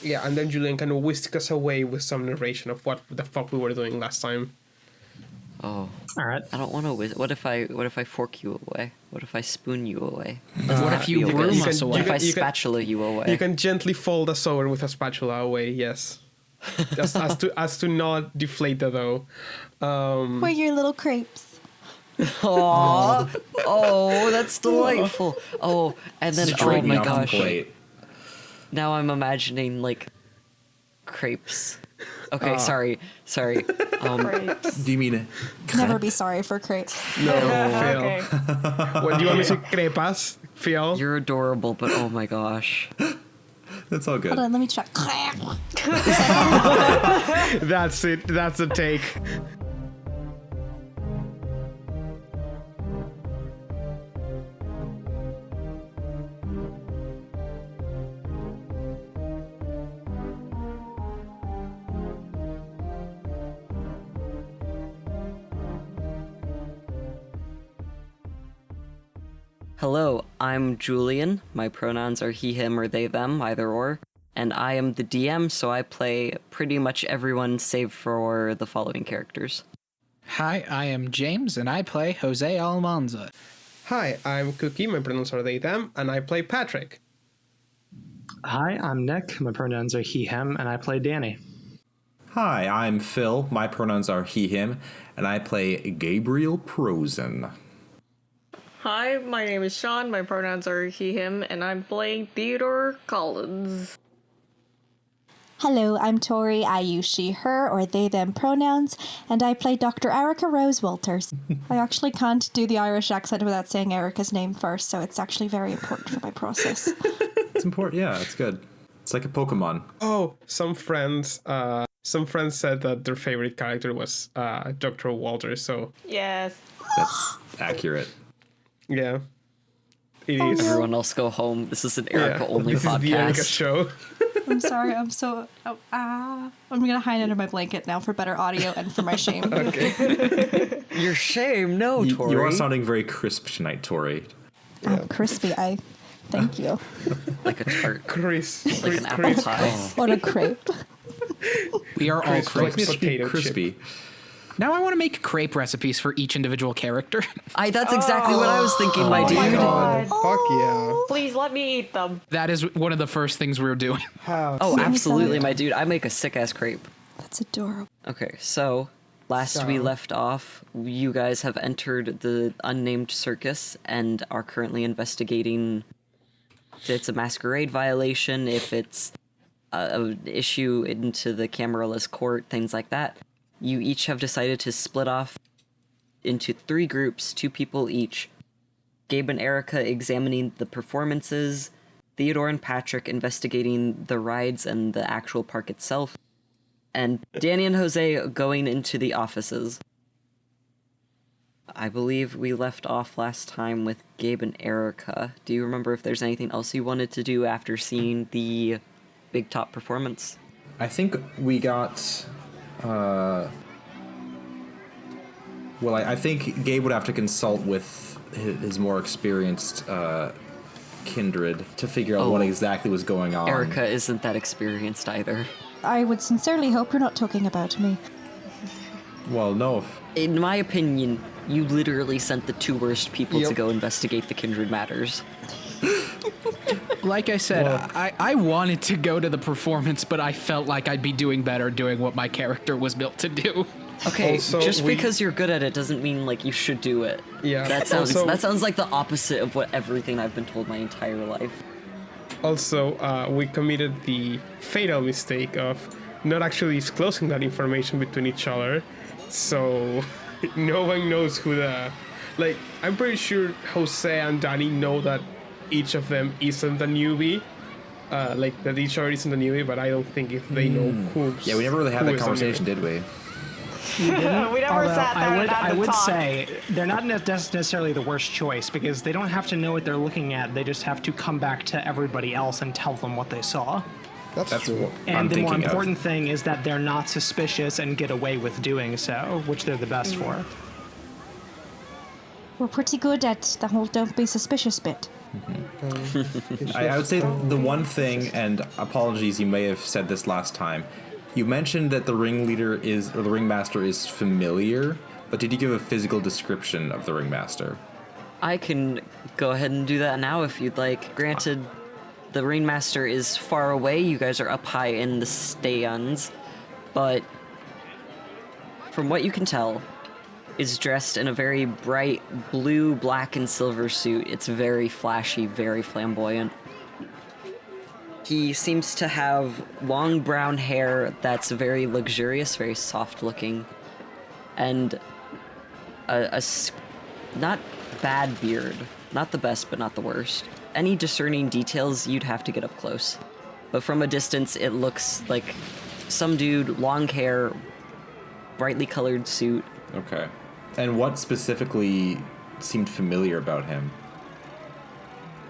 Yeah, and then Julian can whisk us away with some narration of what the fuck we were doing last time. Oh. All right. I don't want to. What if I fork you away? What if I spoon you away? What if you broom us away? What if I spatula you away? You can gently fold us over with a spatula away. Yes, just as to not deflate the dough. We're your little crepes. Aww. Oh, that's delightful. Oh, and then oh my gosh. Now I'm imagining like crepes. Okay, sorry. Crepes. Do you mean Never be sorry for crepes. No, Phil. Okay. What do you want me to say? Crepas, Phil? You're adorable, but oh my gosh. That's all good. Hold on, let me try. That's it. That's the take. Hello, I'm Julian. My pronouns are he, him, or they, them, either or. And I am the DM, so I play pretty much everyone save for the following characters. Hi, I am James, and I play José Almanza. Hi, I'm Cookie. My pronouns are they, them, and I play Patrick. Hi, I'm Nick. My pronouns are he, him, and I play Danny. Hi, I'm Phil. My pronouns are he, him, and I play Gabriel Prosen. Hi, my name is Sean. My pronouns are he, him, and I'm playing Theodore Collins. Hello, I'm Tori. I use she, her, or they, them pronouns, and I play Dr. Erica Rose Walters. I actually can't do the Irish accent without saying Erica's name first, so it's actually very important for my process. It's important, yeah, it's good. It's like a Pokemon. Oh, some friends said that their favorite character was Dr. Walters, so Yes. That's accurate. yeah. It is. Everyone else go home. This is an Erica-only this podcast. Is the Erica show. I'm sorry, I'm so... I'm gonna hide under my blanket now for better audio and for my shame. Okay. Your shame, no, Tori. You are sounding very crisp tonight, Tori. I'm crispy, thank you. Like a tart. Like an apple pie. What a crepe. We are all crepes. Potato Crispy. Now I want to make crepe recipes for each individual character. That's exactly what I was thinking, my dude. my God. Fuck yeah. Please let me eat them. That is one of the first things we were doing. Oh, absolutely, my dude. I make a sick-ass crepe. That's adorable. Okay, so last we left off, you guys have entered the unnamed circus and are currently investigating if it's a masquerade violation, if it's an issue into the cameraless court, things like that. You each have decided to split off into 3 groups, 2 people each. Gabe and Erica examining the performances, Theodore and Patrick investigating the rides and the actual park itself, and Danny and Jose going into the offices. I believe we left off last time with Gabe and Erica. Do you remember if there's anything else you wanted to do after seeing the Big Top performance? I think we got... I think Gabe would have to consult with his more experienced kindred to figure out what exactly was going on. Erica isn't that experienced either. I would sincerely hope you're not talking about me. Well, no. In my opinion, you literally sent the 2 worst people to go investigate the kindred matters. Like I said, I wanted to go to the performance, but I felt like I'd be doing better doing what my character was built to do. Okay, Also, just because you're good at it doesn't mean like you should do it. Yeah. That sounds like the opposite of what everything I've been told my entire life. Also, we committed the fatal mistake of not actually disclosing that information between each other, so no one knows who the... Like, I'm pretty sure Jose and Danny know that each of them isn't a newbie, like that each other isn't a newbie, but I don't think if they know who. Yeah, we never really had that conversation, did we? We never sat there and had I to would talk. say they're not necessarily the worst choice because they don't have to know what they're looking at. They just have to come back to everybody else and tell them what they saw. That's true. What And I'm the more thinking important thing is that they're not suspicious and get away with doing so, which they're the best for. We're pretty good at the whole don't be suspicious bit. I would say the one thing, and apologies, you may have said this last time. You mentioned that the ringleader is, or the ringmaster is familiar, but did you give a physical description of the ringmaster? I can go ahead and do that now if you'd like. Granted, the ringmaster is far away. You guys are up high in the stands, but from what you can tell, is dressed in a very bright blue, black, and silver suit. It's very flashy, very flamboyant. He seems to have long brown hair that's very luxurious, very soft looking, and not bad beard. Not the best, but not the worst. Any discerning details, you'd have to get up close. But from a distance, it looks like some dude, long hair, brightly colored suit. Okay. And what specifically seemed familiar about him?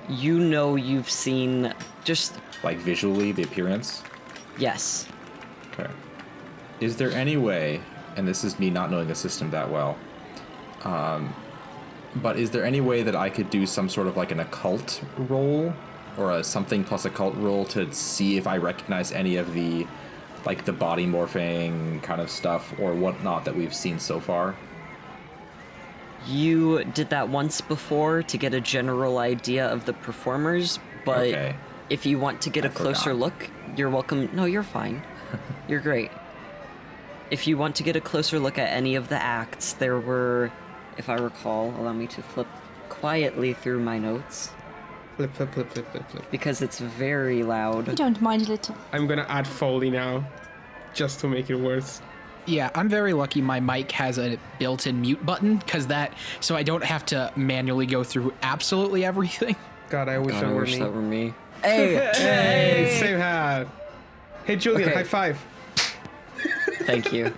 You know you've seen just... Like visually, the appearance? Yes. Okay. Is there any way, and this is me not knowing the system that well, but is there any way that I could do some sort of like an occult roll or a something plus occult roll to see if I recognize any of the like the body morphing kind of stuff or whatnot that we've seen so far? You did that once before to get a general idea of the performers, but Okay. if you want to get a closer forgot. look, you're welcome. No, you're fine. You're great. If you want to get a closer look at any of the acts, there were, if I recall, allow me to flip quietly through my notes, Flip, flip, flip, flip, flip, flip. because it's very loud. I don't mind a little. I'm gonna add Foley now, just to make it worse. Yeah, I'm very lucky my mic has a built-in mute button, so I don't have to manually go through absolutely everything. God, I wish God, that I were wish me. that were me. Hey! Hey, same hat. Hey, Julian, Okay. high five. Thank you.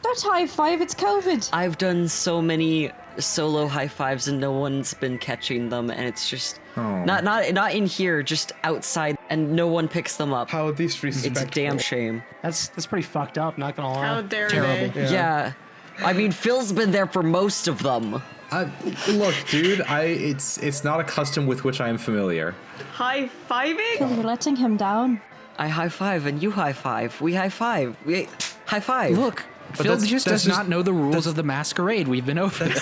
Don't high five, it's COVID. I've done so many solo high fives and no one's been catching them, and it's just not in here, just outside, and no one picks them up. How disrespectful. It's a damn shame. That's pretty fucked up, not gonna lie. How dare Terrible. they? Yeah. I mean, Phil's been there for most of them. Look, dude, it's not a custom with which I am familiar. High-fiving? You're letting him down. I high five and you high five. We high five. We high five. Look, Phil that's- just that's does not know the rules of the masquerade. We've been over this.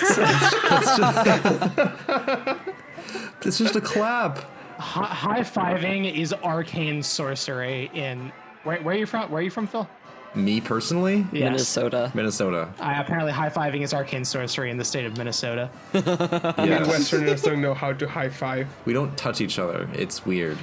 It's just a clap. High-fiving is arcane sorcery in... Where are you from? Where are you from, Phil? Me personally? Yes. Minnesota. Minnesota. Apparently high-fiving is arcane sorcery in the state of Minnesota. Yes. Westerners don't know how to high five. We don't touch each other. It's weird.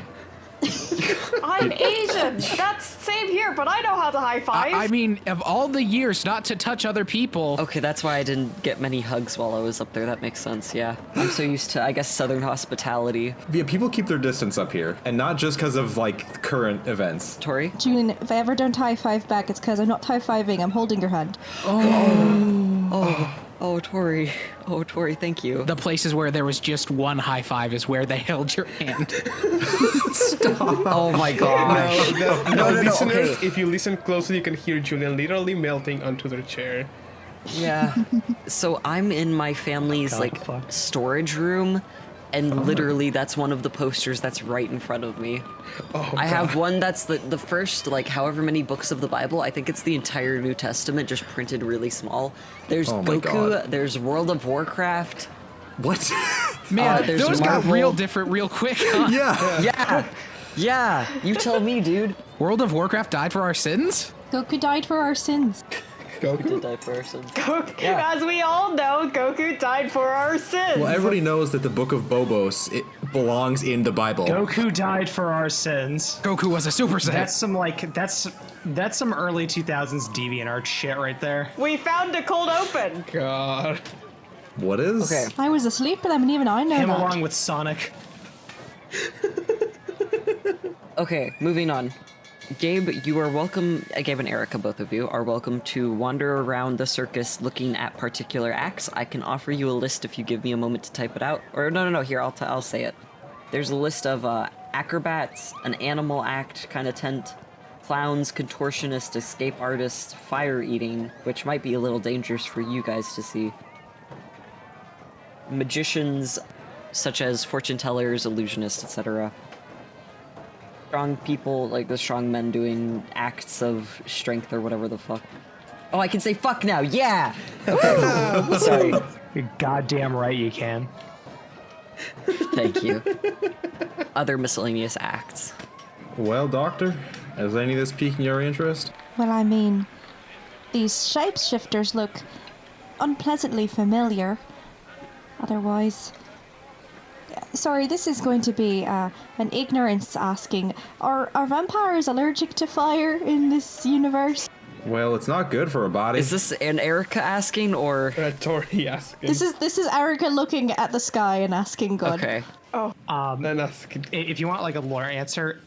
I'm Asian. That's same here, but I know how to high five. I mean, of all the years not to touch other people, Okay, that's why I didn't get many hugs while I was up there. That makes sense, yeah. I'm so used to, I guess, Southern hospitality. Yeah, people keep their distance up here, and not just because of like current events. Tori? Julian, if I ever don't high five back, it's because I'm not high fiving, I'm holding your hand. Oh, Tori. Oh, Tori, thank you. the places where there was just one high five is where they held your hand. Oh my gosh. No, no, listeners, okay. if you listen closely, you can hear Julian literally melting onto their chair. Yeah. So I'm in my family's God, like fuck. storage room, and literally that's one of the posters that's right in front of me. Oh, I have one that's the first like however many books of the Bible. I think it's the entire New Testament just printed really small. There's Oh my Goku, God. there's World of Warcraft. What? Man, there's those got Marvel. real different real quick. Huh? Yeah. Yeah. Yeah, you tell me, dude. World of Warcraft died for our sins? Goku died for our sins. Did die for our sins. Goku, Yeah. as we all know, Goku died for our sins. Well, everybody knows that the Book of Bobos it belongs in the Bible. Goku died for our sins. Goku was a Super Saiyan. That's some that's some early 2000s DeviantArt shit right there. We found a cold open. God. What is? Okay. I was asleep for them, and even I know Him that. along with Sonic. Okay, moving on. Gabe, you are welcome, Gabe and Erica, both of you, are welcome to wander around the circus looking at particular acts. I can offer you a list if you give me a moment to type it out. Or no, here, I'll say it. There's a list of acrobats, an animal act kind of tent, clowns, contortionist, escape artist, fire eating, which might be a little dangerous for you guys to see, magicians, such as fortune tellers, illusionists, etc. Strong people, like the strong men doing acts of strength or whatever the fuck. Oh, I can say fuck now, yeah! Okay, sorry. You're goddamn right you can. Thank you. Other miscellaneous acts. Well, Doctor, is any of this piquing your interest? Well, I mean, these shapeshifters look unpleasantly familiar. Otherwise... Sorry, this is going to be an ignorance asking. Are vampires allergic to fire in this universe? Well, it's not good for a body. Is this an Erica asking, or...? Tori asking. This is Erica looking at the sky and asking good. Okay. Then asking. If you want like a lore answer,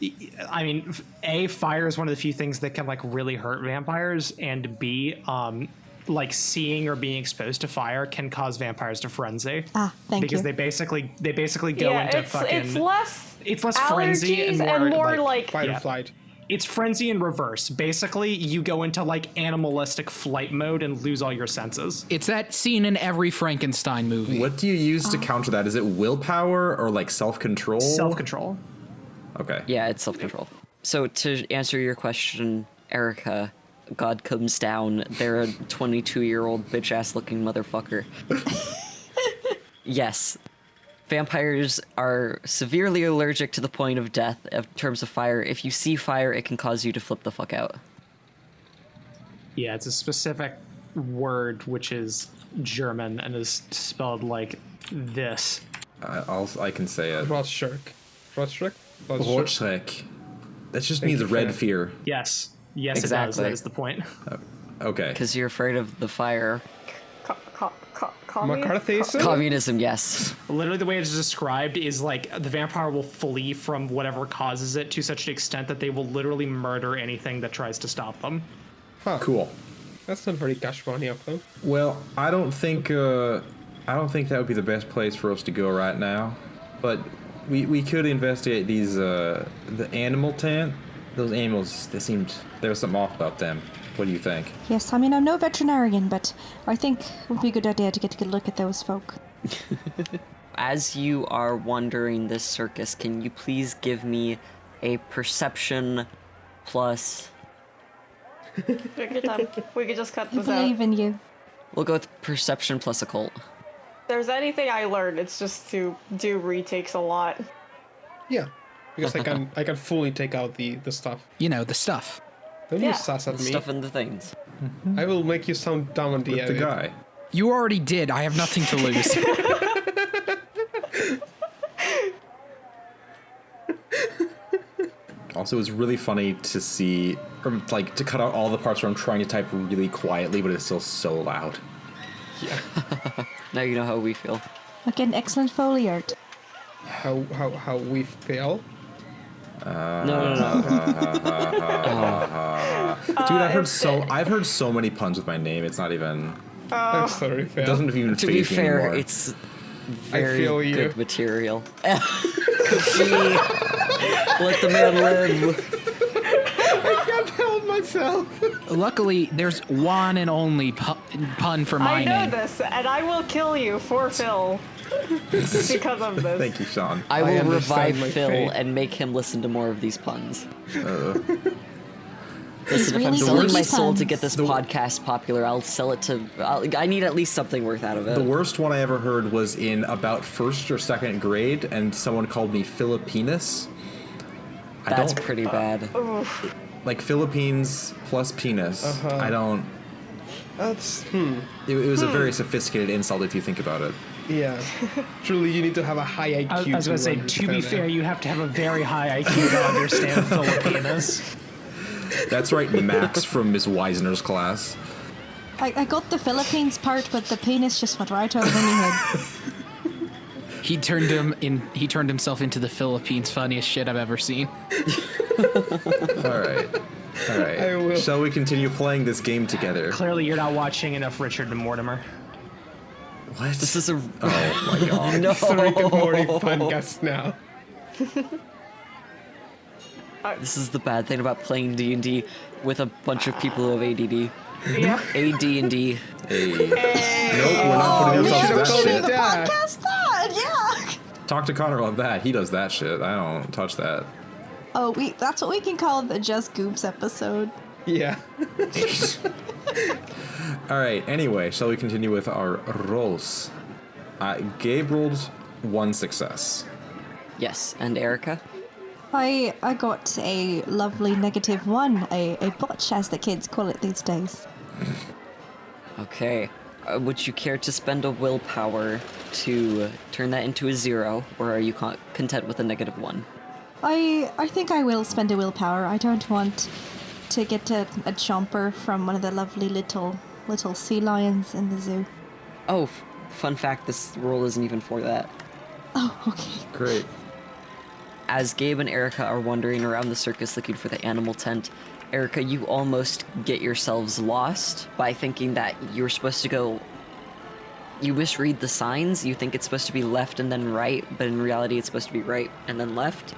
I mean, A, fire is one of the few things that can like really hurt vampires, and B, like seeing or being exposed to fire can cause vampires to frenzy. Thank because you. they basically go into it's, fucking. it's less frenzy and more like Fight yeah. or flight. It's frenzy in reverse. Basically, you go into like animalistic flight mode and lose all your senses. It's that scene in every Frankenstein movie. What do you use to counter that? Is it willpower or like self-control? Self-control. Okay. Yeah, it's self-control. So to answer your question, Erica, God comes down. They're a 22-year-old bitch-ass looking motherfucker. Yes. Vampires are severely allergic to the point of death in terms of fire. If you see fire, it can cause you to flip the fuck out. Yeah, it's a specific word which is German and is spelled like this. I can say it. Rorschach. Rorschach? Rorschach. That just means you, red Fran. fear. Yes. Yes, it does. Exactly. That is the point. Okay. Because you're afraid of the fire. McCarthyism? Communism, yes. Literally, the way it's described is like the vampire will flee from whatever causes it to such an extent that they will literally murder anything that tries to stop them. Cool. That's not very cash money of them. Well, I don't think that would be the best place for us to go right now, but we could investigate these the animal tent. Those animals, there was something off about them. What do you think? Yes, I mean, I'm no veterinarian, but I think it would be a good idea to get a good look at those folk. As you are wandering this circus, can you please give me a perception plus... Take your time. We could just cut I this believe out. in you. We'll go with perception plus occult. If there's anything I learned, it's just to do retakes a lot. Yeah. Because I can fully take out the stuff. You know, the stuff. Don't Yeah. use sass at me. Stuff in the things. I will make you sound dumb on the With the edit. guy. You already did. I have nothing to lose. Also, it was really funny to see, or like to cut out all the parts where I'm trying to type really quietly, but it's still so loud. Now you know how we feel. Again, excellent Foley art. How we fail. No. Dude, I've heard so many puns with my name. It's not even. I'm sorry, fail. It doesn't even To be faze me fair, anymore. it's I very feel you. good material. Let the man live. I can't help myself. Luckily, there's one and only pun for my I know name. this, and I will kill you for Phil because of this. Thank you, Sean. I will understand revive my Phil fate. and make him listen to more of these puns. Listen, if I'm Really selling my silly soul to puns. get this podcast popular, I'll sell it to... I need at least something worth out of it. The worst one I ever heard was in about first or second grade, and someone called me Filipinas. That's pretty bad. Like Philippines plus penis. I don't. That's It was a very sophisticated insult if you think about it. yeah. Truly, you need to have a high IQ. I was going to say, to be fair, you have to have a very high IQ to understand Filipinas. That's right, Max from Miss Weisner's class. I got the Philippines part, but the penis just went right over my head. He turned himself into the Philippines' funniest shit I've ever seen. All right. I will. Shall we continue playing this game together? Clearly, you're not watching enough Richard and Mortimer. What? This is a... Oh my god. No! It's a Rick and Morty podcast now. This is the bad thing about playing D&D with a bunch of people who have ADD. Yeah. AD&D. Hey. Nope, we're not putting we ourselves should've to called that it shit. that. Podcast that, yeah. Talk to Connor about that. He does that shit. I don't touch that. Oh, that's what we can call the Just Goofs episode. Yeah. All right. Anyway, shall we continue with our rolls? Gabe rolled 1 success. Yes, and Erica? I got a lovely -1, a botch, as the kids call it these days. Okay. Would you care to spend a willpower to turn that into a 0, or are you content with a -1? I think I will spend a willpower. I don't want to get a chomper from one of the lovely little sea lions in the zoo. Oh, fun fact, this roll isn't even for that. Oh, okay. Great. As Gabe and Erica are wandering around the circus looking for the animal tent, Erica, you almost get yourselves lost by thinking that you're supposed to go... You misread the signs, you think it's supposed to be left and then right, but in reality it's supposed to be right and then left.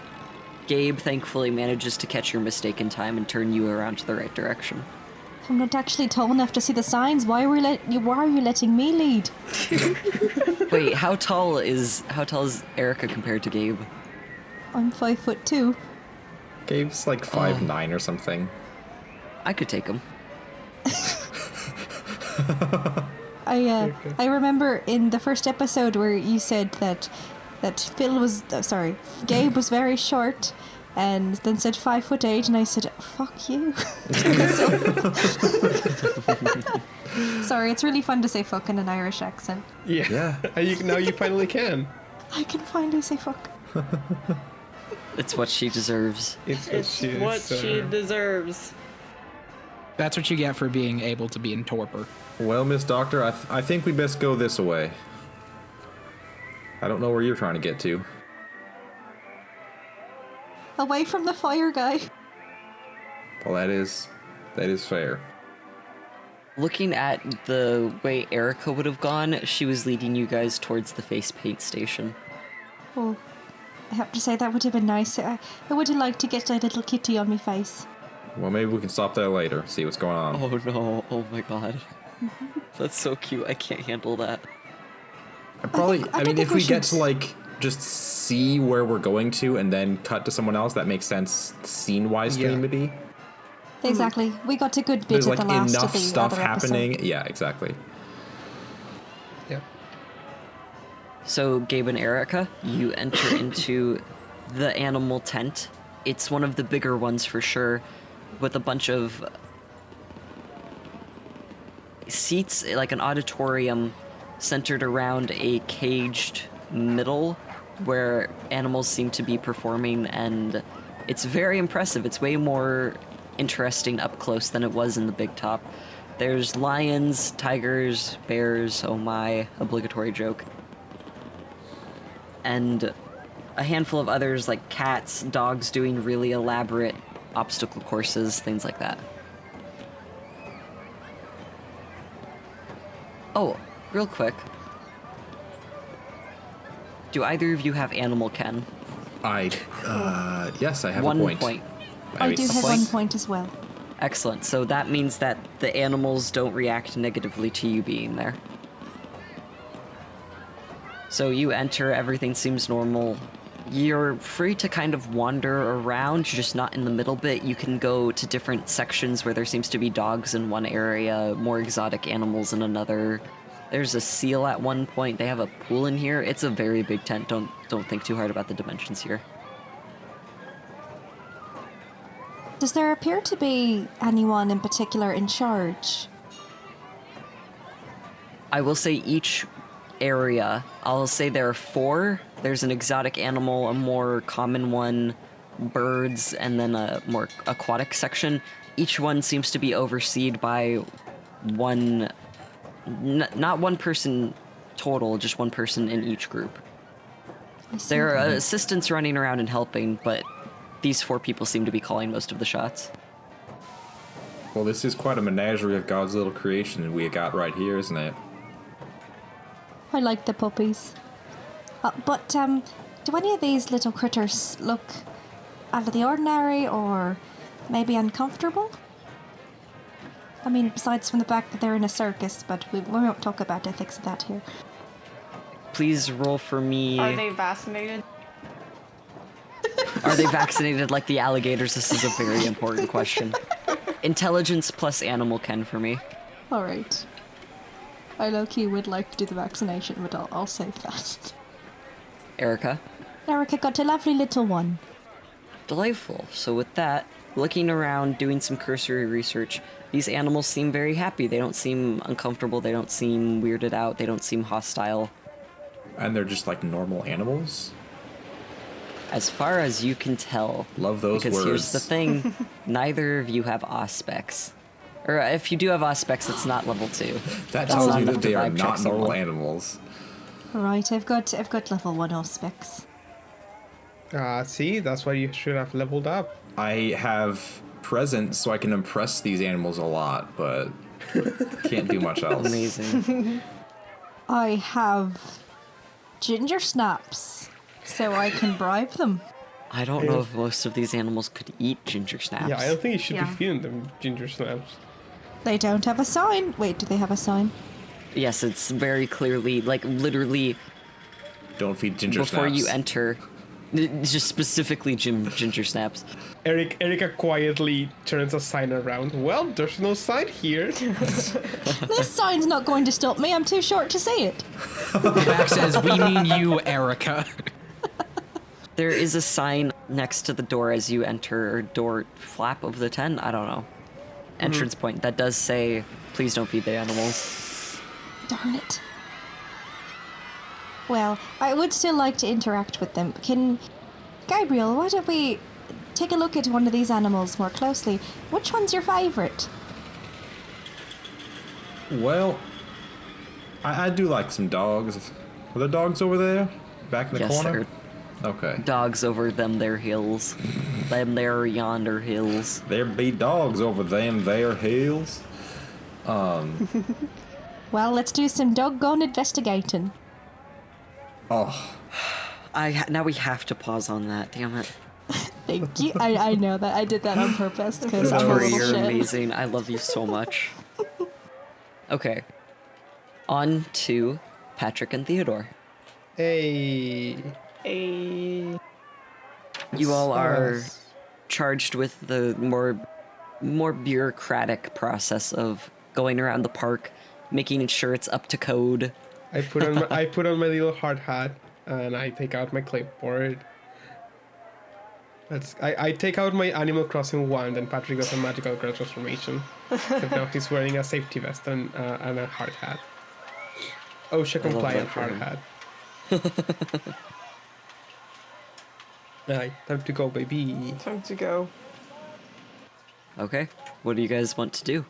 Gabe thankfully manages to catch your mistake in time and turn you around to the right direction. I'm not actually tall enough to see the signs. Why are you letting me lead? Wait, how tall is Erica compared to Gabe? I'm 5'2". Gabe's like 5'9" or something. I could take him. I remember in the first episode where you said that Gabe was very short, and then said 5'8", and I said, "Fuck you." Sorry, it's really fun to say "fuck" in an Irish accent. Yeah. Now you finally can. I can finally say "fuck." It's what she deserves. It's what she deserves. That's what you get for being able to be in torpor. Well, Miss Doctor, I think we best go this way. I don't know where you're trying to get to. Away from the fire guy. Well, that is fair. Looking at the way Erica would have gone, she was leading you guys towards the face paint station. Oh, I have to say that would have been nice. I would have liked to get a little kitty on my face. Well, maybe we can stop there later, see what's going on. Oh no, oh my god. That's so cute, I can't handle that. I mean, if we get to, like, just see where we're going to and then cut to someone else, that makes sense scene-wise to me, maybe. Exactly. We got a good bit There's, of like, the last enough of the stuff other happening. episode. Yeah, exactly. Yeah. So, Gabe and Erica, you enter into the animal tent. It's one of the bigger ones for sure, with a bunch of seats, like an auditorium, centered around a caged middle where animals seem to be performing, and it's very impressive. It's way more interesting up close than it was in the big top. There's lions, tigers, bears, oh my, obligatory joke. And a handful of others like cats, dogs doing really elaborate obstacle courses, things like that. Oh, real quick. Do either of you have animal ken? Yes, I have One a point. point. I do have point? 1 point as well. Excellent. So that means that the animals don't react negatively to you being there. So you enter, everything seems normal. You're free to kind of wander around, just not in the middle bit. You can go to different sections where there seems to be dogs in one area, more exotic animals in another. There's a seal at one point. They have a pool in here. It's a very big tent. Don't think too hard about the dimensions here. Does there appear to be anyone in particular in charge? I will say each area, I'll say there are 4. There's an exotic animal, a more common one, birds, and then a more aquatic section. Each one seems to be overseen by one, not one person total, just one person in each group. I see. There are assistants running around and helping, but these 4 people seem to be calling most of the shots. Well, this is quite a menagerie of God's little creation we got right here, isn't it? I like the puppies. But do any of these little critters look out of the ordinary or maybe uncomfortable? I mean, besides from the fact that they're in a circus, but we won't talk about ethics of that here. please roll for me. Are they vaccinated? Are they vaccinated like the alligators? This is a very important question. Intelligence plus animal ken for me. All right. I low-key would like to do the vaccination, but I'll save that. Erica? Erica got a lovely little one. Delightful. So with that, looking around, doing some cursory research, these animals seem very happy. They don't seem uncomfortable. They don't seem weirded out. They don't seem hostile. And they're just like normal animals? As far as you can tell. Love those because words. Here's the thing. Neither of you have auspex. Or if you do have auspex, it's not level 2. That That's tells not you enough that to they are vibe check not normal someone. animals. Right, I've got level 1 specs. See, that's why you should have leveled up. I have presence, so I can impress these animals a lot, but can't do much else. Amazing. I have ginger snaps, so I can bribe them. I don't know if most of these animals could eat ginger snaps. Yeah, I don't think you should Yeah. be feeding them ginger snaps. They don't have a sign. Wait, do they have a sign? Yes, it's very clearly, like, literally, Don't feed ginger before snaps. you enter, it's just specifically ginger snaps. Erica quietly turns a sign around. Well, there's no sign here. This sign's not going to stop me. I'm too short to see it. Back says, we mean you, Erica. There is a sign next to the door as you enter, or door flap of the tent, I don't know. Entrance point that does say, please don't feed the animals. Darn it. Well, I would still like to interact with them. Gabriel, why don't we take a look at one of these animals more closely? Which one's your favorite? Well, I do like some dogs. Are the dogs over there? Back in the Yes, corner? sir. Okay. Dogs over them there hills. Them there yonder hills. There be dogs over them there hills. Well, let's do some doggone investigating. Oh, Now we have to pause on that, damn it. Thank you. I know that. I did that on purpose because I'm a Tori, little you're shit. amazing. I love you so much. Okay. On to Patrick and Theodore. Hey. A You all are Us. charged with the more bureaucratic process of going around the park, making sure it's up to code. I put on my little hard hat and I take out my clipboard. I take out my Animal Crossing wand and Patrick does a magical girl transformation. Except now he's wearing a safety vest and a hard hat. OSHA love compliant that for hard him. hat. Alright, time to go, baby. time to go. Okay, what do you guys want to do?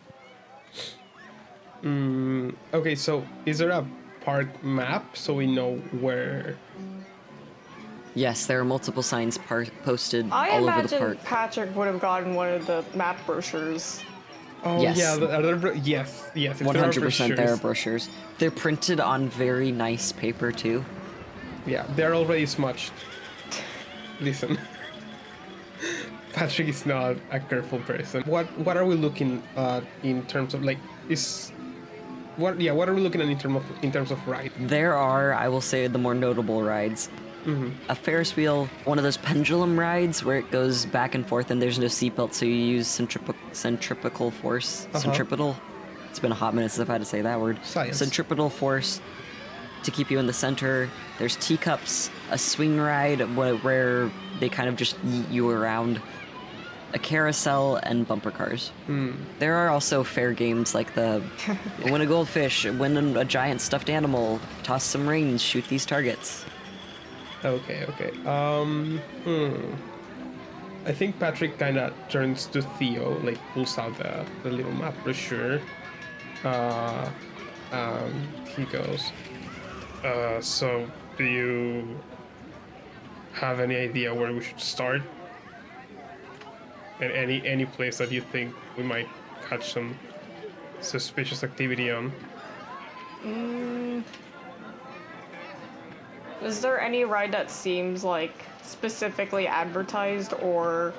Okay, so is there a park map so we know where? Yes, there are multiple signs posted I all over the imagine park. Patrick would have gotten one of the map brochures. Oh Yes. yeah, yes. If there are 100% there are brochures- brochures. They're printed on very nice paper too. Yeah, they're already smudged. Listen. Patrick is not a careful person. What are we looking at in terms of what are we looking at in terms of ride? There are, I will say, the more notable rides. A Ferris wheel, one of those pendulum rides where it goes back and forth and there's no seatbelt, so you use centripetal force. Centripetal? It's been a hot minute since I've had to say that word. Science. Centripetal force to keep you in the center. There's teacups, a swing ride where they kind of just yeet you around, a carousel, and bumper cars. There are also fair games like the win a goldfish, win a giant stuffed animal, toss some rings, shoot these targets. Okay. I think Patrick kind of turns to Theo, like pulls out the little map brochure. He goes, so do you have any idea where we should start? And any place that you think we might catch some suspicious activity on? Is there any ride that seems like specifically advertised or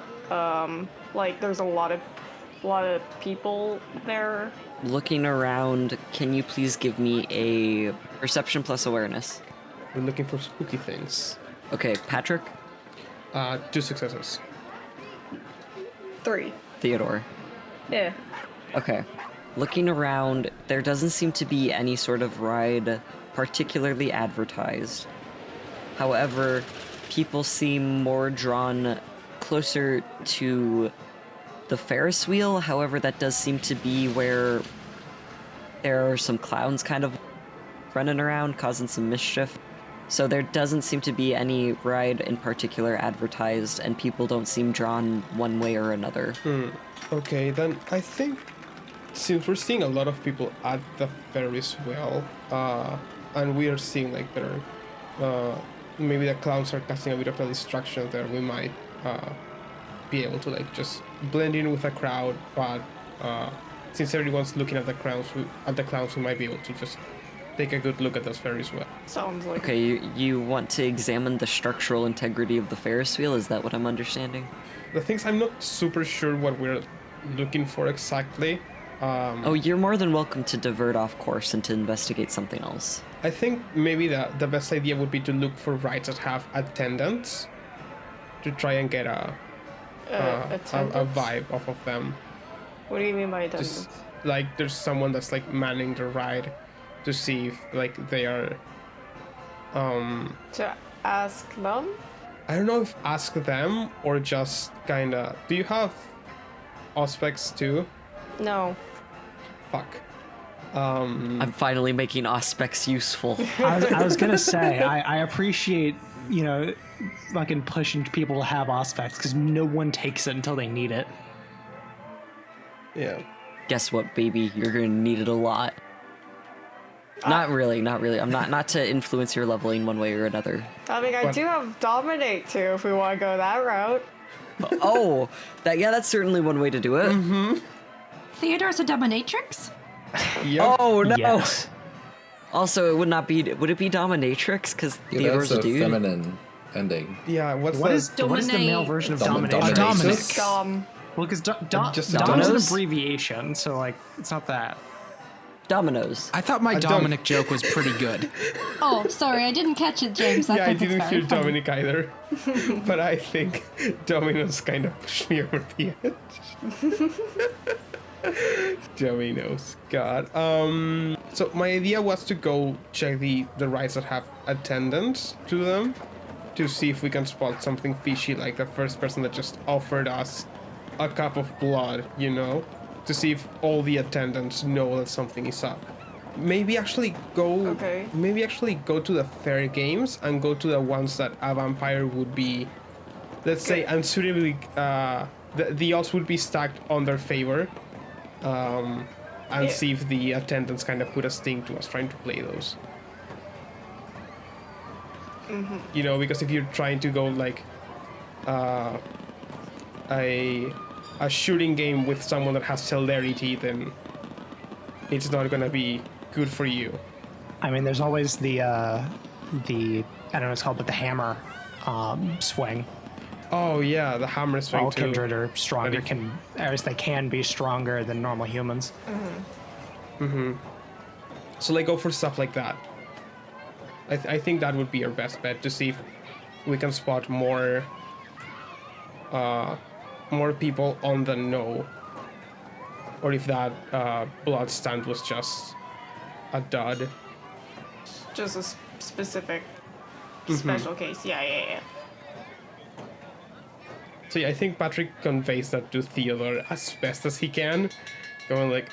like there's a lot of people there? Looking around, can you please give me a perception plus awareness? We're looking for spooky things. Okay, Patrick, 2 successes. 3. Theodore. Yeah. Okay. Looking around, there doesn't seem to be any sort of ride particularly advertised. However, people seem more drawn closer to the Ferris wheel. However, that does seem to be where there are some clowns kind of running around, causing some mischief. So there doesn't seem to be any ride in particular advertised, and people don't seem drawn one way or another. Okay, then I think since we're seeing a lot of people at the Ferris wheel, and we are seeing like better, maybe the clowns are casting a bit of a distraction there. We might be able to like just blend in with the crowd, but since everyone's looking at the clowns, we might be able to just take a good look at those Ferris wheel. Sounds like. Okay, you want to examine the structural integrity of the Ferris wheel? Is that what I'm understanding? The things I'm not super sure what we're looking for exactly. Oh, you're more than welcome to divert off course and to investigate something else. I think maybe the best idea would be to look for rides that have attendants to try and get a vibe off of them. What do you mean by attendance? Just like there's someone that's like manning the ride to see if like they are To ask them? I don't know if ask them or just kinda. Do you have Auspex too? No. Fuck. I'm finally making Auspex useful. I was gonna say I appreciate fucking pushing people to have Auspex because no one takes it until they need it. Yeah. Guess what, baby? You're gonna need it a lot. Not really. I'm not to influence your leveling one way or another. I mean, I What? do have Dominate too if we want to go that route. Oh, that's certainly one way to do it. Theodore's a dominatrix? Yep. Oh no. Yes. Also, would it be dominatrix? Because Yeah, Theodore's that's a a dude. feminine ending. Yeah. What What is the male Dominate. version of Dominatrix. dominatrix? Dom. Well, because Just Dom is an Dominoes? abbreviation, so like it's not that. Dominoes. I thought my don't- Dominic joke was pretty good. Oh, sorry, I didn't catch it, James. Yeah, I think it's didn't very hear funny. Dominic either. But I think Domino's kind of pushed me over the edge. Domino's. God. So my idea was to go check the rides that have attendants to them to see if we can spot something fishy, like the first person that just offered us a cup of blood, to see if all the attendants know that something is up. Maybe actually go. Okay. Maybe actually go to the fair games and go to the ones that a vampire would be. Let's say unsuitably. The odds would be stacked on their favor. And Yeah. see if the attendants kind of put a sting to us trying to play those. Because if you're trying to go like a shooting game with someone that has celerity, then it's not gonna be good for you. I mean, there's always the I don't know what it's called, but the hammer swing. Oh yeah, the hammer swing All too. kindred are stronger, But if- they can be stronger than normal humans. So like go for stuff like that. I think that would be our best bet to see if we can spot more people on the know, or if that blood stand was just a dud. Just a specific special case. Yeah. So yeah, I think Patrick conveys that to Theodore as best as he can, going like,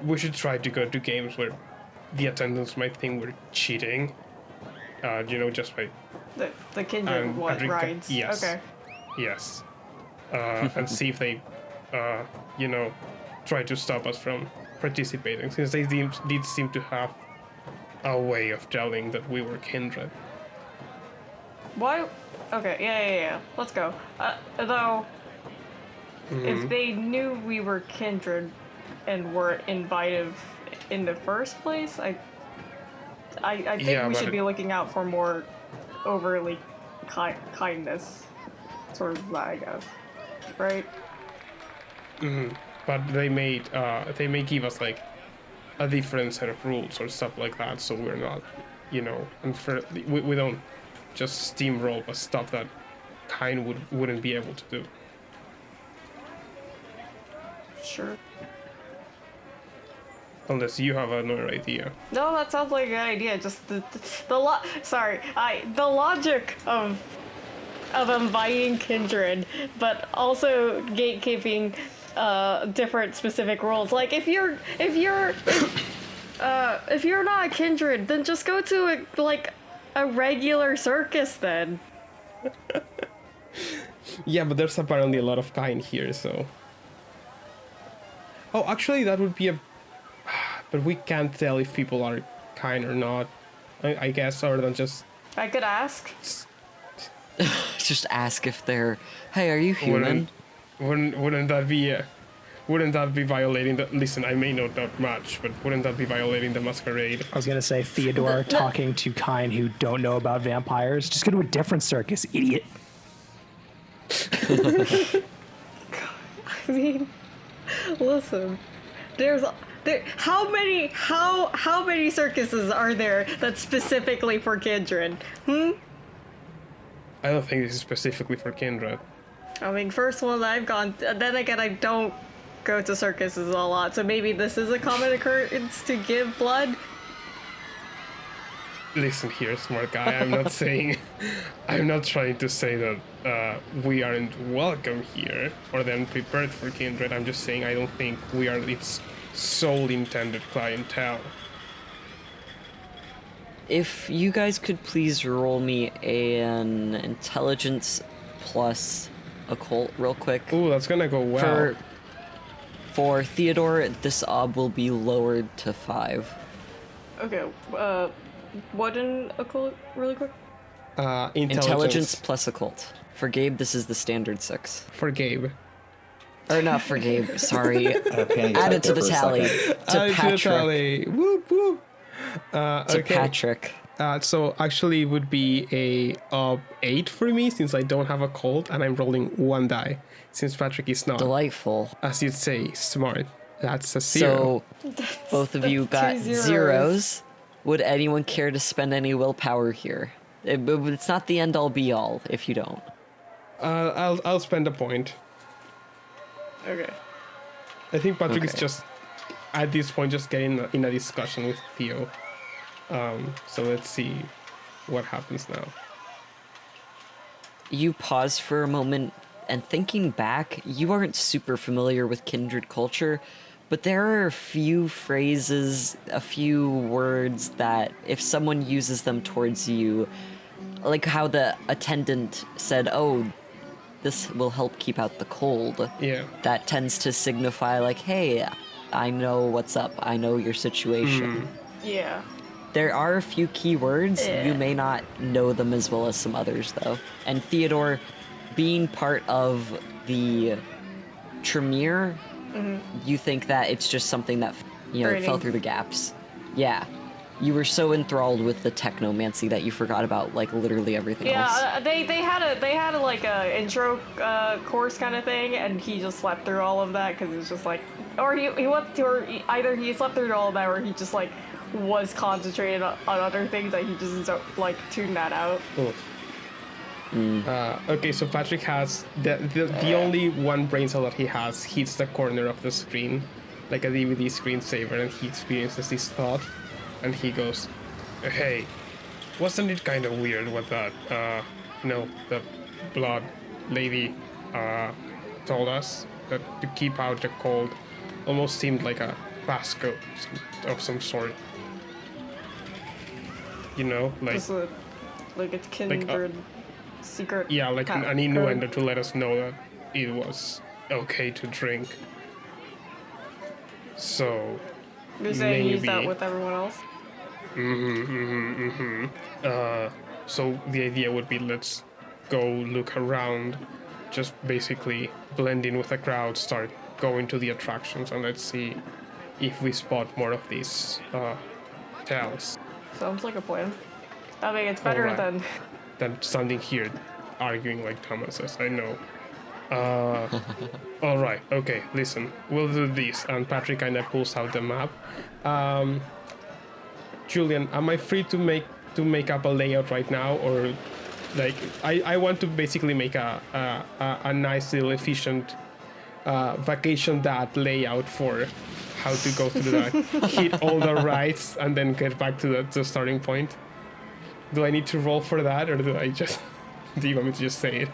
we should try to go to games where the attendants might think we're cheating, just by The kindred Patrick, rides. yes. Okay. yes, and see if they, try to stop us from participating, since they did seem to have a way of telling that we were kindred. Why? Okay. Yeah. Let's go. Though, if they knew we were kindred and were invited in the first place, I think Yeah, we but should be looking out for more overly kindness towards that, I guess. Right? But they may give us like a different set of rules or stuff like that, so we're not, we don't just steamroll a stuff that kind wouldn't be able to do. Sure. Unless you have another idea. No, that sounds like a good idea. Just the logic of inviting kindred, but also gatekeeping different specific rules. Like if you're not a kindred, then just go to a regular circus then. Yeah, but there's apparently a lot of kind here, so. Oh, actually, that would be but we can't tell if people are kind or not. I guess, other than just. I could ask. Just ask if they're, hey, are you human? Wouldn't that be violating the? Listen, I may not know much, but wouldn't that be violating the masquerade? I was gonna say Theodore talking to kind who don't know about vampires. Just go to a different circus, idiot. I mean, listen, how many circuses are there that's specifically for kindred? I don't think this is specifically for kindred. I mean, first one I've gone. Then again, I don't go to circuses a lot, so maybe this is a common occurrence to give blood. Listen here, smart guy. I'm not trying to say that we aren't welcome here or then prepared for kindred. I'm just saying I don't think we are its sole intended clientele. If you guys could please roll me an intelligence plus occult real quick. Ooh, that's gonna go well. For Theodore, this ob will be lowered to 5. Okay, what in occult, really quick? Intelligence plus occult. For Gabe, this is the standard 6. For Gabe. Or not for Gabe, sorry. Add it to the tally. To Patrick. Whoop, whoop. To Okay. Patrick. So actually it would be a 8 for me since I don't have a cold and I'm rolling 1 die since Patrick is not. Delightful. As you'd say, smart. That's a 0. So, both of you got 2 zeros. zeros. Would anyone care to spend any willpower here? It's not the end all be all if you don't. I'll spend a point. Okay. I think Patrick is Okay. just at this point just getting in a discussion with Theo. So let's see what happens now. You pause for a moment, and thinking back, you aren't super familiar with kindred culture, but there are a few phrases, a few words that if someone uses them towards you, like how the attendant said, oh, this will help keep out the cold. Yeah. That tends to signify like, hey, I know what's up. I know your situation. Yeah. There are a few key words. You may not know them as well as some others, though. And Theodore, being part of the Tremere, you think that it's just something that, Burning. fell through the gaps. Yeah. You were so enthralled with the technomancy that you forgot about, like, literally everything else. Yeah, they had a like a intro course kind of thing, and he just slept through all of that because it was just like, or either he slept through all of that, or he just like was concentrated on other things that he just like tuned that out. Oh. Okay, so Patrick has the only one brain cell that he has hits the corner of the screen, like a DVD screensaver, and he experiences this thought, and he goes, "Hey, wasn't it kind of weird what that the blood lady told us that to keep out the cold almost seemed like a passcode of some sort." Like Just like it's kindred secret. yeah, like an innuendo to let us know that it was okay to drink. So You're saying use that maybe- with everyone else? So the idea would be let's go look around, just basically blend in with the crowd, start going to the attractions, and let's see if we spot more of these tales. Sounds like a plan. I mean, it's better Alright. than Than standing here arguing like Thomas says. I know. All right. Okay. Listen, we'll do this. And Patrick kind of pulls out the map. Julian, am I free to make up a layout right now, or like I want to basically make a nice little efficient vacation dad layout for how to go through that, hit all the rides, and then get back to the starting point. Do I need to roll for that, or do you want me to just say it?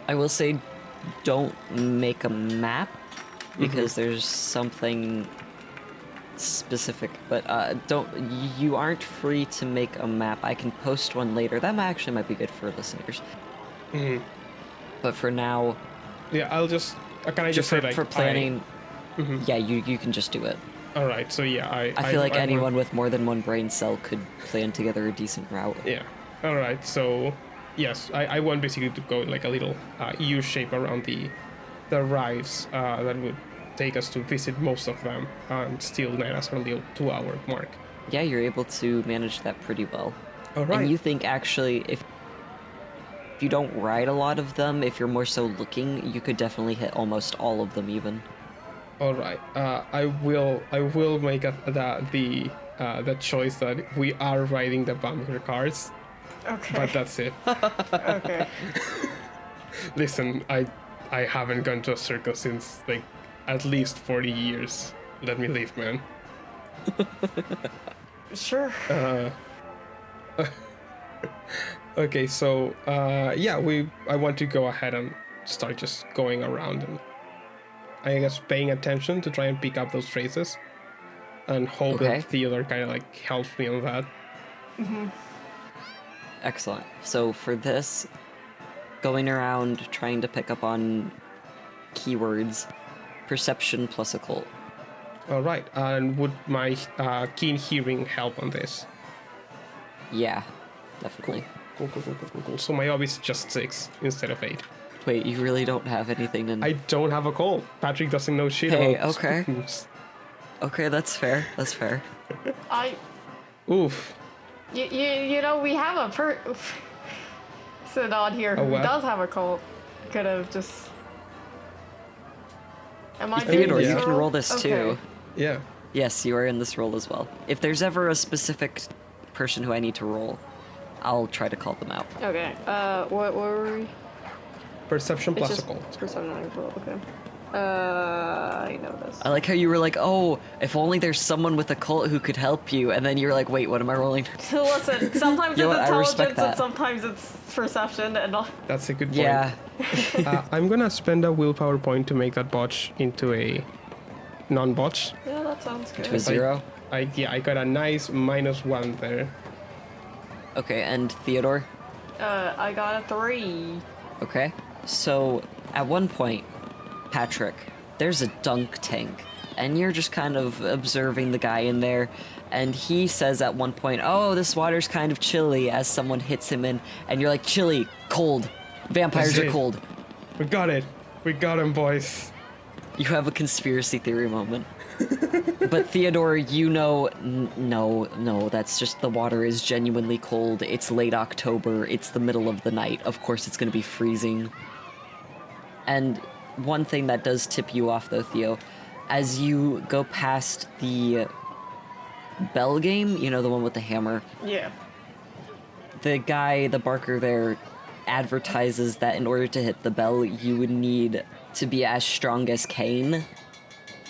I will say, don't make a map because there's something specific, but you aren't free to make a map. I can post one later. That actually might be good for listeners. But for now, yeah, I'll just can I just say like for planning? Yeah, you can just do it. All right, so yeah, I feel like anyone with more than one brain cell could plan together a decent route. Yeah. All right, so yes, I want basically to go like a little U shape around the rides that would take us to visit most of them and still net us on the 2-hour mark. Yeah, you're able to manage that pretty well. All right. And you think actually if you don't ride a lot of them, if you're more so looking, you could definitely hit almost all of them even. All right. I will make the choice that we are riding the vampire cars. Okay. But that's it. Okay. Listen, I haven't gone to a circus since like at least 40 years. Let me leave, man. Sure. Okay, so yeah, I want to go ahead and start just going around and I guess paying attention to try and pick up those traces and hope that Theodore kind of like helps me on that. Excellent. So for this, going around trying to pick up on keywords, perception plus occult. All right, and would my keen hearing help on this? Yeah, definitely. Cool. So my ob is just 6 instead of 8. Wait, you really don't have anything in... I don't have a call. Patrick doesn't know shit about spoons. Okay, that's fair. That's fair. Oof. You know, we have a person on here who does have a cult. Could have just... Am I Theodore, doing you this can roll? roll this Okay. too. Yeah. Yes, you are in this role as well. If there's ever a specific person who I need to roll, I'll try to call them out. Okay. What were we? Perception plus It's just occult. perception and occult. Okay. I know this. I like how you were like, oh, if only there's someone with a cult who could help you, and then you're like, wait, what am I rolling? Listen, sometimes You know it's what, I respect intelligence that. and sometimes it's perception and all. That's a good point. Yeah. I'm gonna spend a willpower point to make that botch into a non-botch. Yeah, that sounds good. To a 0? I got a nice -1 there. Okay, and Theodore? I got a 3. Okay. So, at one point, Patrick, there's a dunk tank, and you're just kind of observing the guy in there, and he says at one point, oh, this water's kind of chilly, as someone hits him in, and you're like, chilly, cold, vampires That's are it. cold. We got it. We got him, boys. You have a conspiracy theory moment. But Theodore, you know, no, that's just the water is genuinely cold. It's late October. It's the middle of the night. Of course it's going to be freezing. And one thing that does tip you off, though, Theo, as you go past the bell game, you know, the one with the hammer, Yeah. the guy, the barker there, advertises that in order to hit the bell, you would need to be as strong as Cain.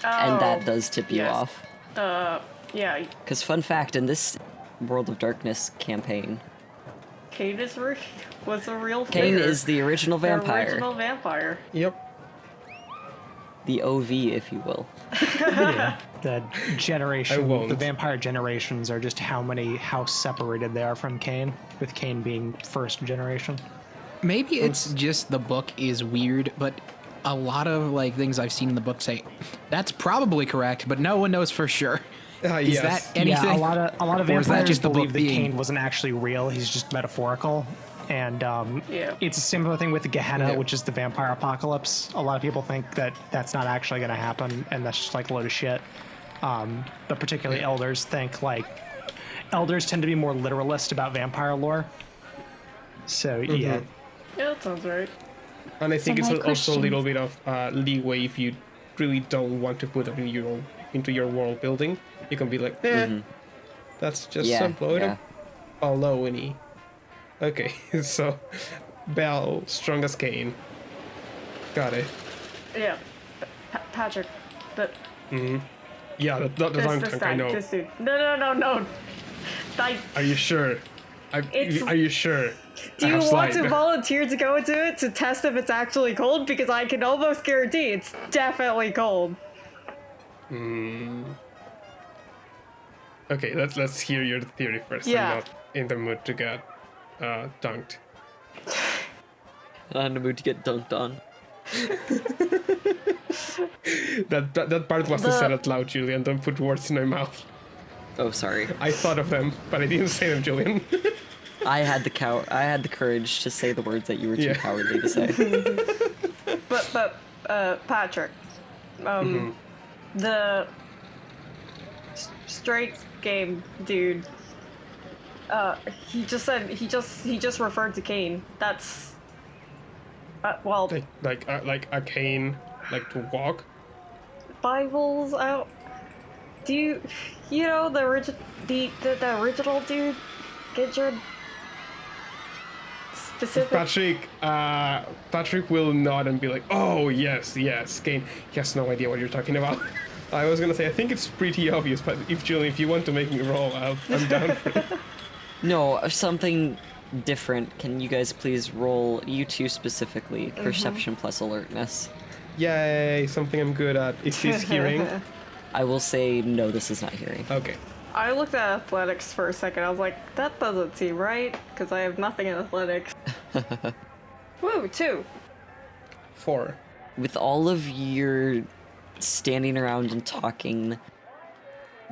And that does tip you yes. off. Yeah. Because fun fact, in this World of Darkness campaign, Cain was a real Cain figure. is the original vampire. The original vampire. Yep. The OV, if you will. Yeah, the I generation, won't. the vampire generations are just how separated they are from Cain, with Cain being first generation. Maybe it's just the book is weird, but a lot of like things I've seen in the book say that's probably correct, but no one knows for sure. Is Yes. that anything? Yeah, a lot of Or is that vampires just the book believe that being- Cain wasn't actually real; he's just metaphorical. And Yeah. it's a similar thing with Gehenna, Yeah. which is the vampire apocalypse. A lot of people think that that's not actually going to happen, and that's just like a load of shit. But particularly elders think elders tend to be more literalist about vampire lore. So yeah, Yeah, that sounds right. And I think So it's my also a little questions- bit of leeway if you really don't want to put it into your world building. You can be like, that's just Yeah, a blow it yeah. up baloney. Okay, so Bell, strong as Kane. Got it. Yeah. Patrick, but Yeah, that's the this wrong tank, I know. this dude. No. Are you sure? It's- Are you sure? Do I you have want to slide. volunteer to go into it to test if it's actually cold? Because I can almost guarantee it's definitely cold. Okay, let's hear your theory first. Yeah. I'm not in the mood to get dunked. Not in the mood to get dunked on. That part wasn't said out loud, Julian. Don't put words in my mouth. Oh, sorry. I thought of them, but I didn't say them, Julian. I had the courage to say the words that you were too Yeah. cowardly to say. But Patrick, the straight game dude, he just said he just referred to Kane. That's well, like a cane, like to walk. Bibles out. Do you know the original dude, Gidred? Specific. Patrick will nod and be like, "Oh yes, Kane." He has no idea what you're talking about. I was gonna say I think it's pretty obvious, but if you want to make me roll, I'm down for it. No, something different. Can you guys please roll, you two specifically, perception plus alertness? Yay! Something I'm good at. Is this hearing? I will say no, this is not hearing. Okay. I looked at athletics for a second. I was like, that doesn't seem right because I have nothing in athletics. Woo, 2. 4. With all of your standing around and talking,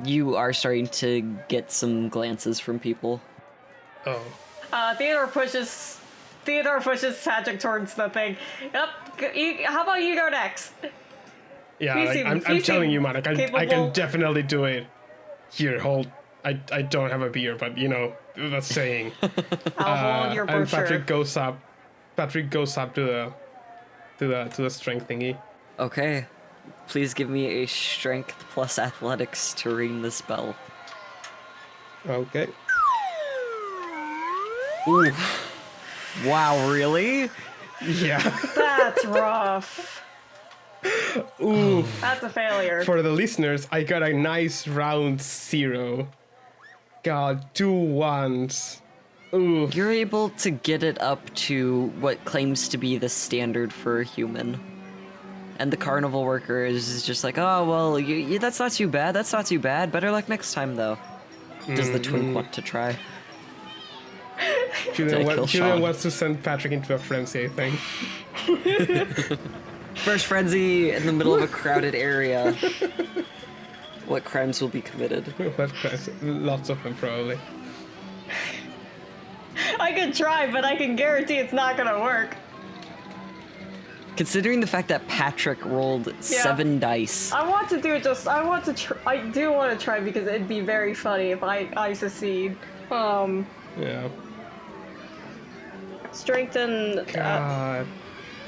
you are starting to get some glances from people. Oh. Theodore pushes Patrick towards the thing. Yep. How about you go next? Yeah, You like, seem- I'm you telling seem you, man, I capable. can definitely do it. Here, hold. I don't have a beer, but you know, that's saying. I'll hold your And brochure. Patrick goes up to the strength thingy. Okay. Please give me a strength plus athletics to ring the spell. Okay. Ooh. Wow, really? Yeah. That's rough. Ooh. That's a failure. For the listeners, I got a nice round 0. God, 2 1s. Ooh. You're able to get it up to what claims to be the standard for a human. And the carnival worker is just like, oh, well, that's not too bad, that's not too bad. Better luck next time, though. Does the twink want to try? Julian, kill Julian Sean. wants to send Patrick into a frenzy, I think. First frenzy in the middle of a crowded area. What crimes will be committed? What crimes? Lots of them, probably. I could try, but I can guarantee it's not gonna work. Considering the fact that Patrick rolled 7 dice. I want to do it I do want to try because it'd be very funny if I succeed. Yeah. Strengthen God.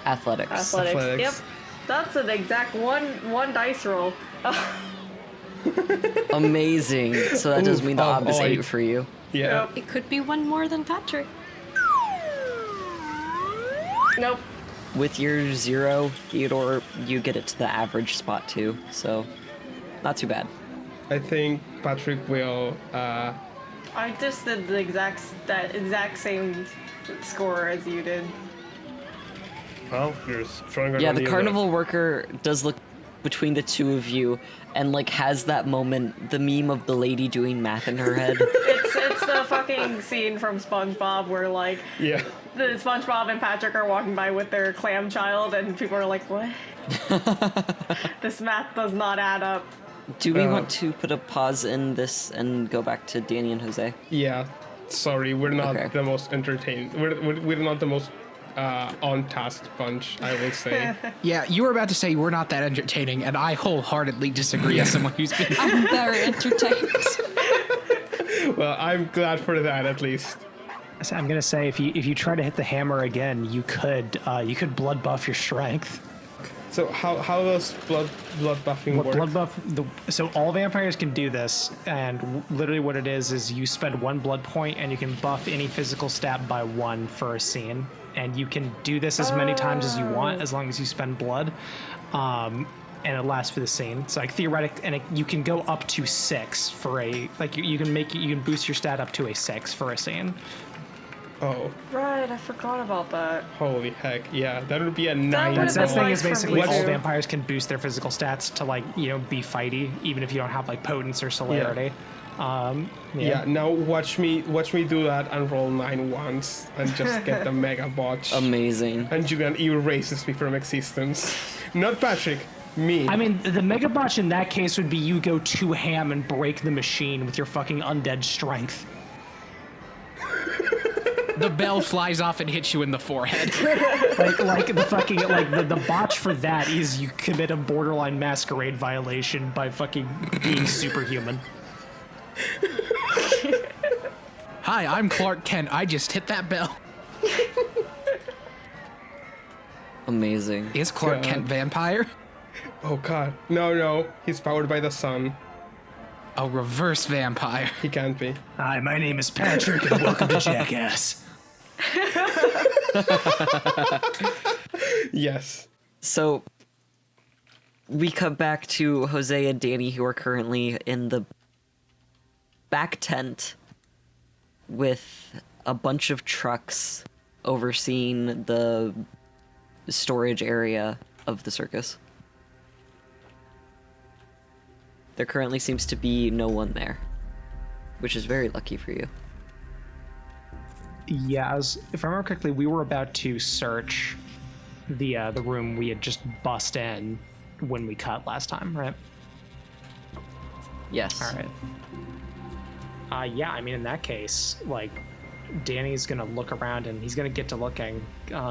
Athletics. Athletics. Yep. That's an exact one dice roll. Amazing. So that does mean the ob is 8 for you. Yeah. Yep. It could be one more than Patrick. Nope. With your 0, Theodore, you get it to the average spot too. So, not too bad. I think Patrick will. I just did the exact same score as you did. Well, you're stronger. Yeah, than the the carnival worker does look between the two of you and like has that moment, the meme of the lady doing math in her head. It's the fucking scene from SpongeBob where like Yeah. the SpongeBob and Patrick are walking by with their clam child and people are like, what? This math does not add up. Do we want to put a pause in this and go back to Danny and Jose? Yeah. Sorry, we're not Okay. the most entertaining. We're not the most on-task bunch, I will say. Yeah, you were about to say we're not that entertaining, and I wholeheartedly disagree as someone who's been. I'm very entertained. Well, I'm glad for that, at least. So I'm gonna say if you try to hit the hammer again, you could blood buff your strength. So how does blood buffing work? Blood buff. So all vampires can do this, and literally what it is you spend 1 blood point, and you can buff any physical stat by 1 for a scene, and you can do this as many times as you want, as long as you spend blood, and it lasts for the scene. So like theoretically, you can go up to 6 for a you can boost your stat up to a 6 for a scene. Oh, Right, I forgot about that. holy heck! Yeah, that would be a 9. would've So been that thing nice is for basically me all too. vampires can boost their physical stats to be fighty, even if you don't have potence or celerity. Yeah. Now watch me do that and roll 9 once and just get the mega botch. Amazing. And you can erase me from existence. Not Patrick, me. I mean, the mega botch in that case would be you go too ham and break the machine with your fucking undead strength. The bell flies off and hits you in the forehead. The botch for that is you commit a borderline masquerade violation by fucking being superhuman. Hi, I'm Clark Kent. I just hit that bell. Amazing. Is Clark God. Kent vampire? Oh god. No, he's powered by the sun. A reverse vampire. He can't be. Hi, my name is Patrick, and welcome to Jackass. Yes. So we come back to Jose and Danny, who are currently in the back tent with a bunch of trucks overseeing the storage area of the circus. There currently seems to be no one there, which is very lucky for you. Yeah, if I remember correctly, we were about to search the room we had just bust in when we cut last time, right? Yes. All right. Yeah, I mean, in that case, Danny's gonna look around and he's gonna get to looking.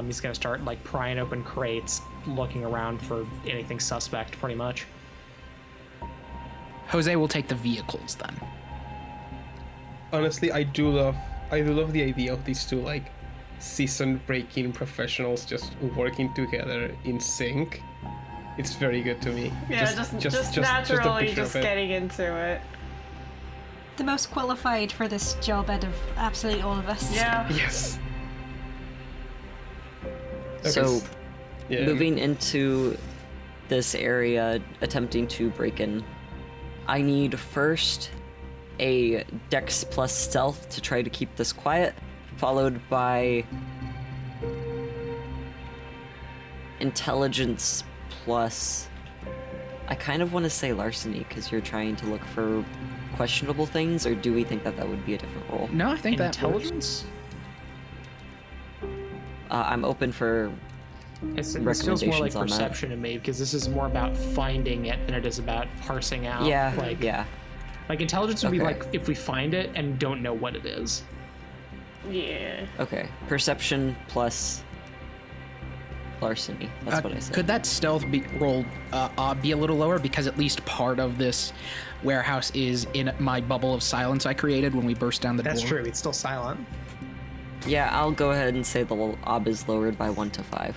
He's gonna start prying open crates, looking around for anything suspect, pretty much. Jose will take the vehicles then. Honestly, I do love the idea of these two seasoned breaking professionals just working together in sync. It's very good to me. Yeah, just naturally picture just of it. getting into it. The most qualified for this job out of absolutely all of us. Yeah. Yes. Okay, So, yeah. moving into this area, attempting to break in, I need first a Dex plus Stealth to try to keep this quiet, followed by Intelligence plus... I kind of want to say Larceny, because you're trying to look for questionable things, or do we think that would be a different role? No, I think that works. Intelligence? I'm open for This feels more like recommendations on that. perception to me, because this is more about finding it than it is about parsing out. Yeah, yeah. Intelligence would be Okay. if we find it and don't know what it is. Yeah. Okay, Perception plus Larceny. That's what I said. Could that stealth be rolled be a little lower, because at least part of this warehouse is in my bubble of silence I created when we burst down the That's door? true. It's still silent. Yeah, I'll go ahead and say the ob is lowered by 1 to 5.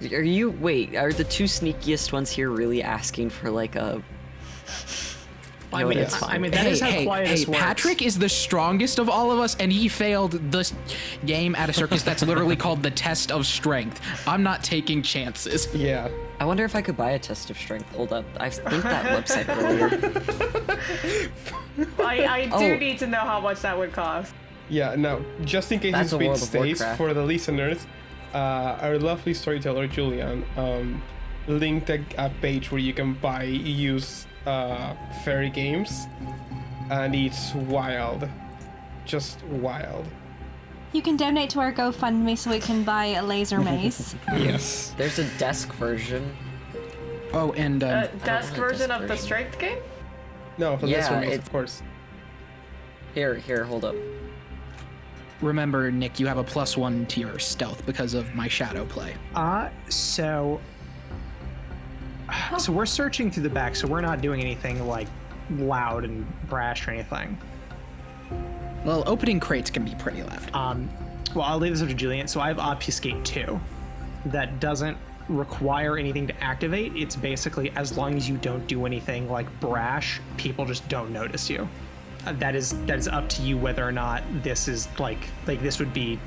Are the two sneakiest ones here really asking for a... I mean, it's fine. that is how quietest works. Patrick is the strongest of all of us, and he failed this game at a circus that's literally called the Test of Strength. I'm not taking chances. Yeah. I wonder if I could buy a test of strength. Hold up, I think that website earlier. I do Oh. need to know how much that would cost. Yeah, now, just in case That's it's a been World of stays Warcraft. for the listeners, our lovely storyteller Julian linked a page where you can buy used fairy games, and it's wild. Just wild. You can donate to our GoFundMe so we can buy a laser maze. Yes. There's a desk version. Oh, and Desk want a version desk of the version. strength game? No, the Yeah, lesser maze, it's- of course. Here, hold up. remember, Nick, you have a +1 to your stealth because of my shadow play. So we're searching through the back, so we're not doing anything loud and brash or anything. Well, opening crates can be pretty loud. Well, I'll leave this up to Julian. So I have Obfuscate 2. That doesn't require anything to activate. It's basically as long as you don't do anything like brash, people just don't notice you. That is up to you whether or not this is like this would be,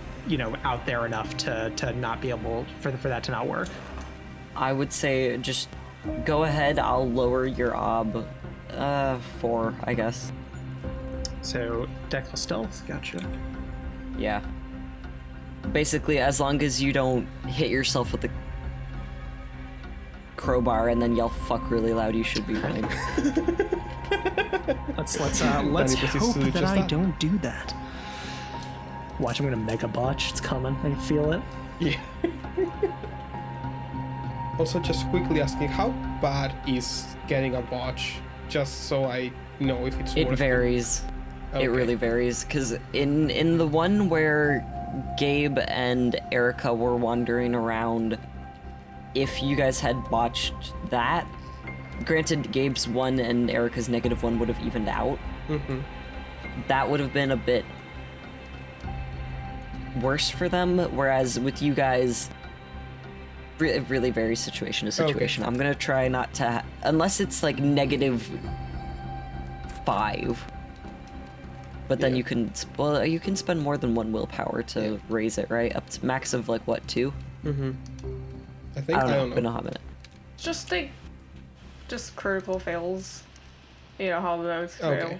out there enough to not be able for that to not work. I would say just go ahead. I'll lower your ob 4, I guess. So deck plus stealth, gotcha. Yeah. Basically, as long as you don't hit yourself with the crowbar and then yell "fuck" really loud, you should be fine. Let's hope that I don't do that. Watch, I'm gonna mega botch. It's coming. I can feel it. Yeah. Also, just quickly asking, how bad is getting a botch? Just so I know if it's worth it. It varies. Okay. It really varies, because in the one where Gabe and Erica were wandering around, if you guys had botched that, granted Gabe's 1 and Erica's -1 would have evened out. Mm-hmm. That would have been a bit worse for them, whereas with you guys, it really varies situation to situation. Okay. I'm gonna try not to, unless it's like -5. But then you can spend more than 1 willpower to raise it, right? Up to max of like what, 2? Mm-hmm. I I don't know. Been a hot minute. Just critical fails. You know how those fail. Okay.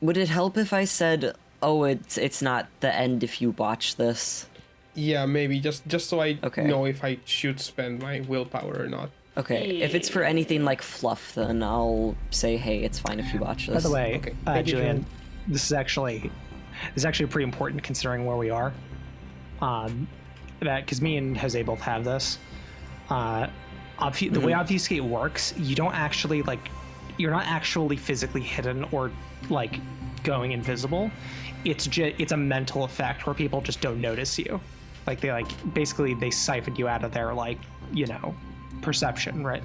Would it help if I said, "Oh, it's not the end if you botch this"? Yeah, maybe just so I Okay. know if I should spend my willpower or not. Okay, if it's for anything like fluff, then I'll say, "Hey, it's fine if you botch this." By the way, Okay. Thank you, Julian, Julian. this is actually pretty important considering where we are. That because me and Jose both have this. The way Obfuscate works, you don't actually you're not actually physically hidden or like going invisible. It's a mental effect where people just don't notice you. Like they basically they siphon you out of their perception, right?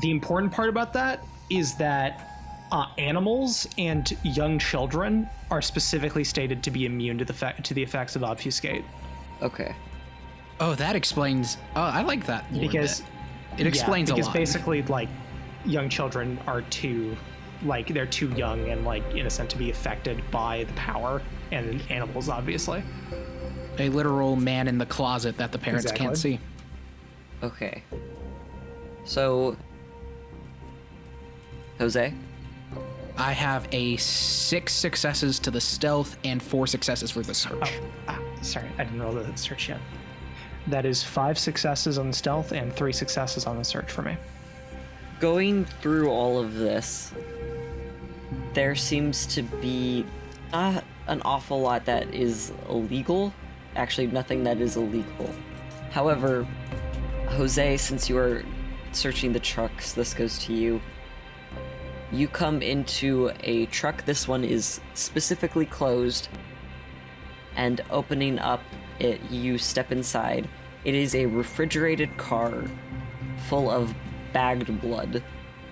The important part about that is that animals and young children are specifically stated to be immune to the effects of Obfuscate. Okay. Oh, that explains. Oh, I like that. Because it explains a lot. Because basically, young children are they're too young and innocent to be affected by the power, and animals obviously. A literal man in the closet that the parents can't see. Okay. So, Jose? I have a 6 successes to the stealth and 4 successes for the search. Sorry, I didn't roll the search yet. That is 5 successes on the stealth and 3 successes on the search for me. Going through all of this, there seems to be not an awful lot that is illegal. Actually, nothing that is illegal. However, Jose, since you are searching the trucks, this goes to you. You come into a truck. This one is specifically closed. And opening up it, you step inside. It is a refrigerated car full of bagged blood.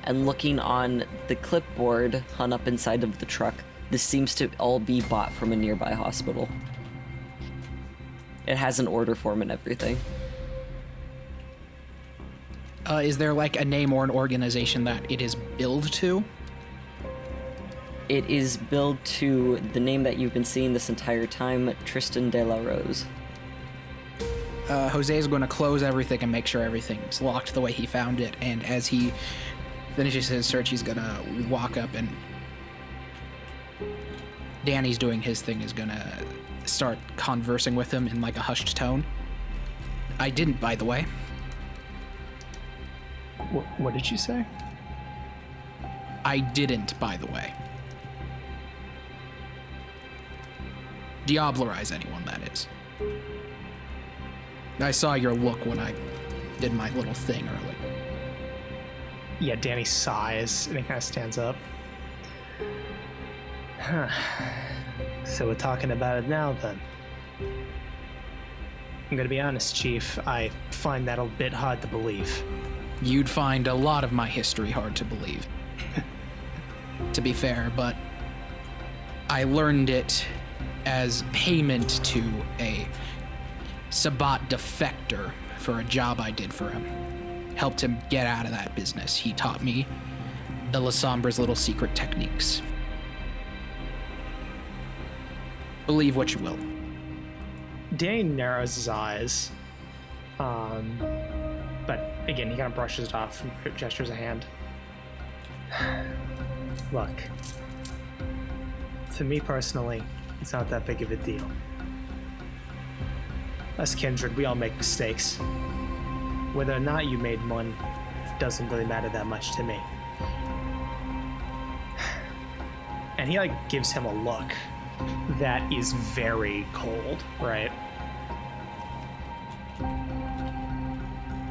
And looking on the clipboard hung up inside of the truck, this seems to all be bought from a nearby hospital. It has an order form and everything. Is there a name or an organization that it is billed to? It is billed to the name that you've been seeing this entire time, Tristan de la Rose. Jose is going to close everything and make sure everything's locked the way he found it. And as he finishes his search, he's going to walk up and Danny's doing his thing, is going to start conversing with him in a hushed tone. I didn't, by the way. What did you say? I didn't, by the way. Diablerize anyone, that is. I saw your look when I did my little thing earlier. Yeah, Danny sighs and he kind of stands up. Huh. So we're talking about it now, then. I'm gonna be honest, Chief. I find that a bit hard to believe. You'd find a lot of my history hard to believe. To be fair, but I learned it as payment to a Sabbat defector for a job I did for him. Helped him get out of that business. He taught me Elisombra's little secret techniques. Believe what you will. Danny narrows his eyes. But again, he kind of brushes it off and gestures a hand. Look, for me personally, it's not that big of a deal. Us kindred, we all make mistakes. Whether or not you made one doesn't really matter that much to me. And he like gives him a look that is very cold, right?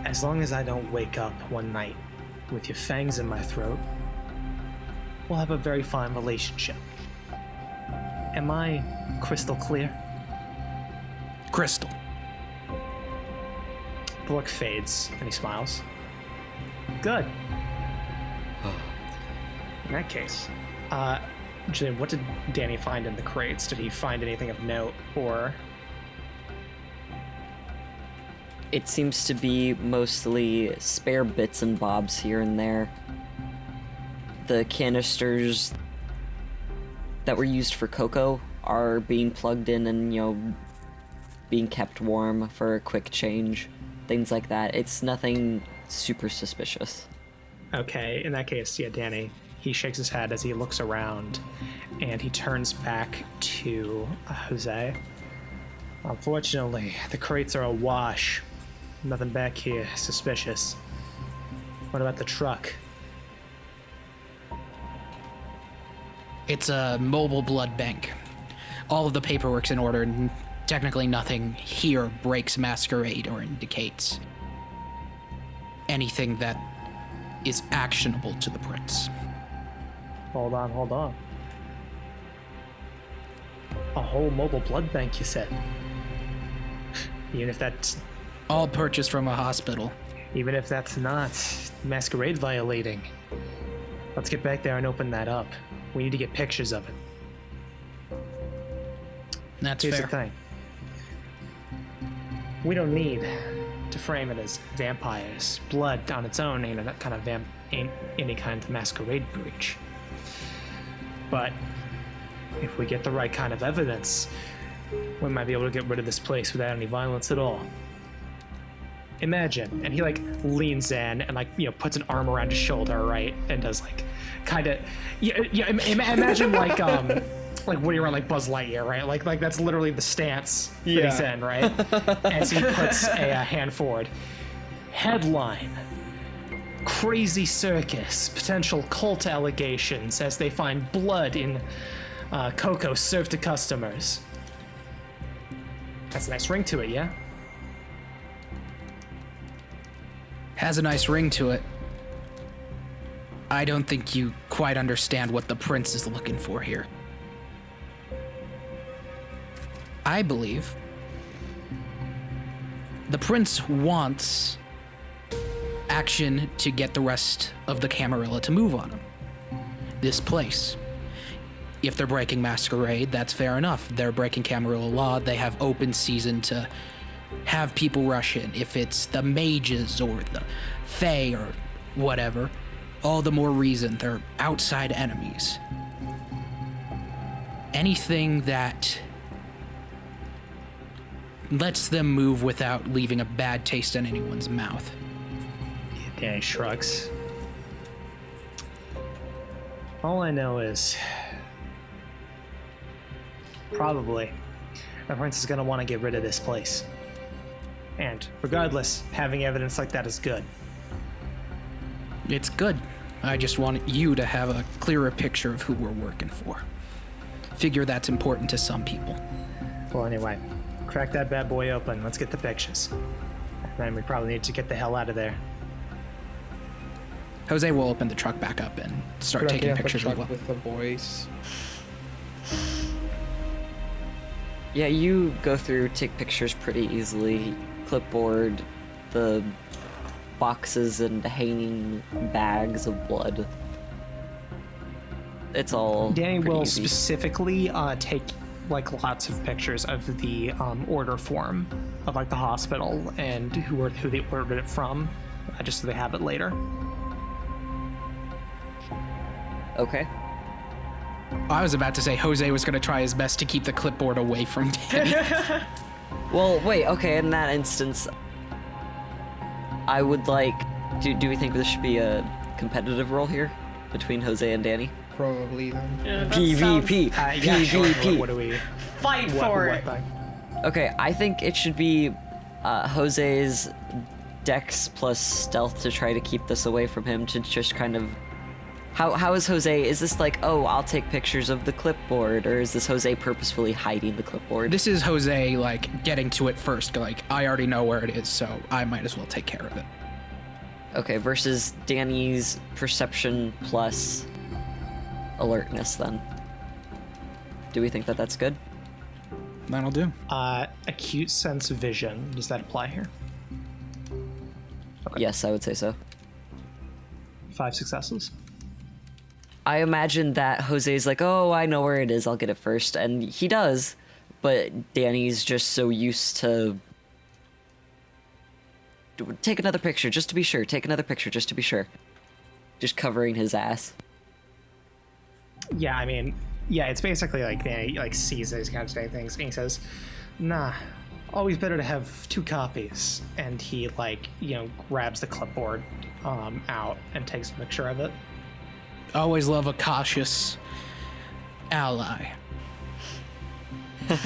As long as I don't wake up one night with your fangs in my throat, we'll have a very fine relationship. Am I crystal clear? Crystal. The look fades, and he smiles. Good. In that case, Julian, what did Danny find in the crates? Did he find anything of note, or... It seems to be mostly spare bits and bobs here and there. The canisters that were used for cocoa are being plugged in and, being kept warm for a quick change. Things like that. It's nothing super suspicious. Okay, in that case, yeah, Danny, he shakes his head as he looks around, and he turns back to Jose. Unfortunately, the crates are awash. Nothing back here suspicious. What about the truck? It's a mobile blood bank. All of the paperwork's in order, and technically nothing here breaks masquerade or indicates anything that is actionable to the prince. Hold on. A whole mobile blood bank, you said? Even if that's... All purchased from a hospital. Even if that's not masquerade violating. Let's get back there and open that up. We need to get pictures of it. That's Here's fair. the thing. We don't need to frame it as vampires. Blood on its own ain't any kind of masquerade breach. But if we get the right kind of evidence, we might be able to get rid of this place without any violence at all. Imagine, and he leans in and puts an arm around his shoulder, right, and does imagine Woody around Buzz Lightyear, right? Like that's literally the stance that he's in, right? As he puts a hand forward. Headline: Crazy circus, potential cult allegations as they find blood in cocoa served to customers. That's a nice ring to it, yeah? Has a nice ring to it. I don't think you quite understand what the prince is looking for here. I believe the prince wants action to get the rest of the Camarilla to move on him. This place. If they're breaking Masquerade, that's fair enough. They're breaking Camarilla law. They have open season to have people rush in. If it's the mages or the fae or whatever, all the more reason they're outside enemies. Anything that lets them move without leaving a bad taste in anyone's mouth. Danny shrugs. All I know is probably the prince is going to want to get rid of this place. And regardless, having evidence like that is good. It's good. I just want you to have a clearer picture of who we're working for. Figure that's important to some people. Well, anyway, crack that bad boy open. Let's get the pictures. Then we probably need to get the hell out of there. Jose will open the truck back up and start taking pictures as well. With the boys. Yeah, you go through, take pictures pretty easily. Clipboard, the boxes and hanging bags of blood. It's all Danny pretty will easy. specifically take like lots of pictures of the order form of like the hospital and who they ordered it from, just so they have it later. Okay. I was about to say Jose was going to try his best to keep the clipboard away from Danny. Well, wait, okay, in that instance, I would like... Do we think this should be a competitive role here between Jose and Danny? Probably then. Yeah, that PvP! Yeah, sure. PvP! What do we? Fight for it. Okay, I think it should be Jose's dex plus stealth to try to keep this away from him, to just kind of... How is Jose? Is this like, oh, I'll take pictures of the clipboard, or is this Jose purposefully hiding the clipboard? This is Jose, like, getting to it first. Like, I already know where it is, so I might as well take care of it. Okay, versus Danny's perception plus alertness, then. Do we think that that's good? That'll do. Acute sense vision. Does that apply here? Yes, I would say so. 5 successes. I imagine that Jose's like, oh, I know where it is, I'll get it first. And he does, but Danny's just so used to... Take another picture, just to be sure. Take another picture, just to be sure. Just covering his ass. Yeah, I mean, yeah, it's basically like Danny like sees these kind of things and he says, nah, always better to have 2 copies. And he like, grabs the clipboard out and takes a picture of it. Always love a cautious ally. I'm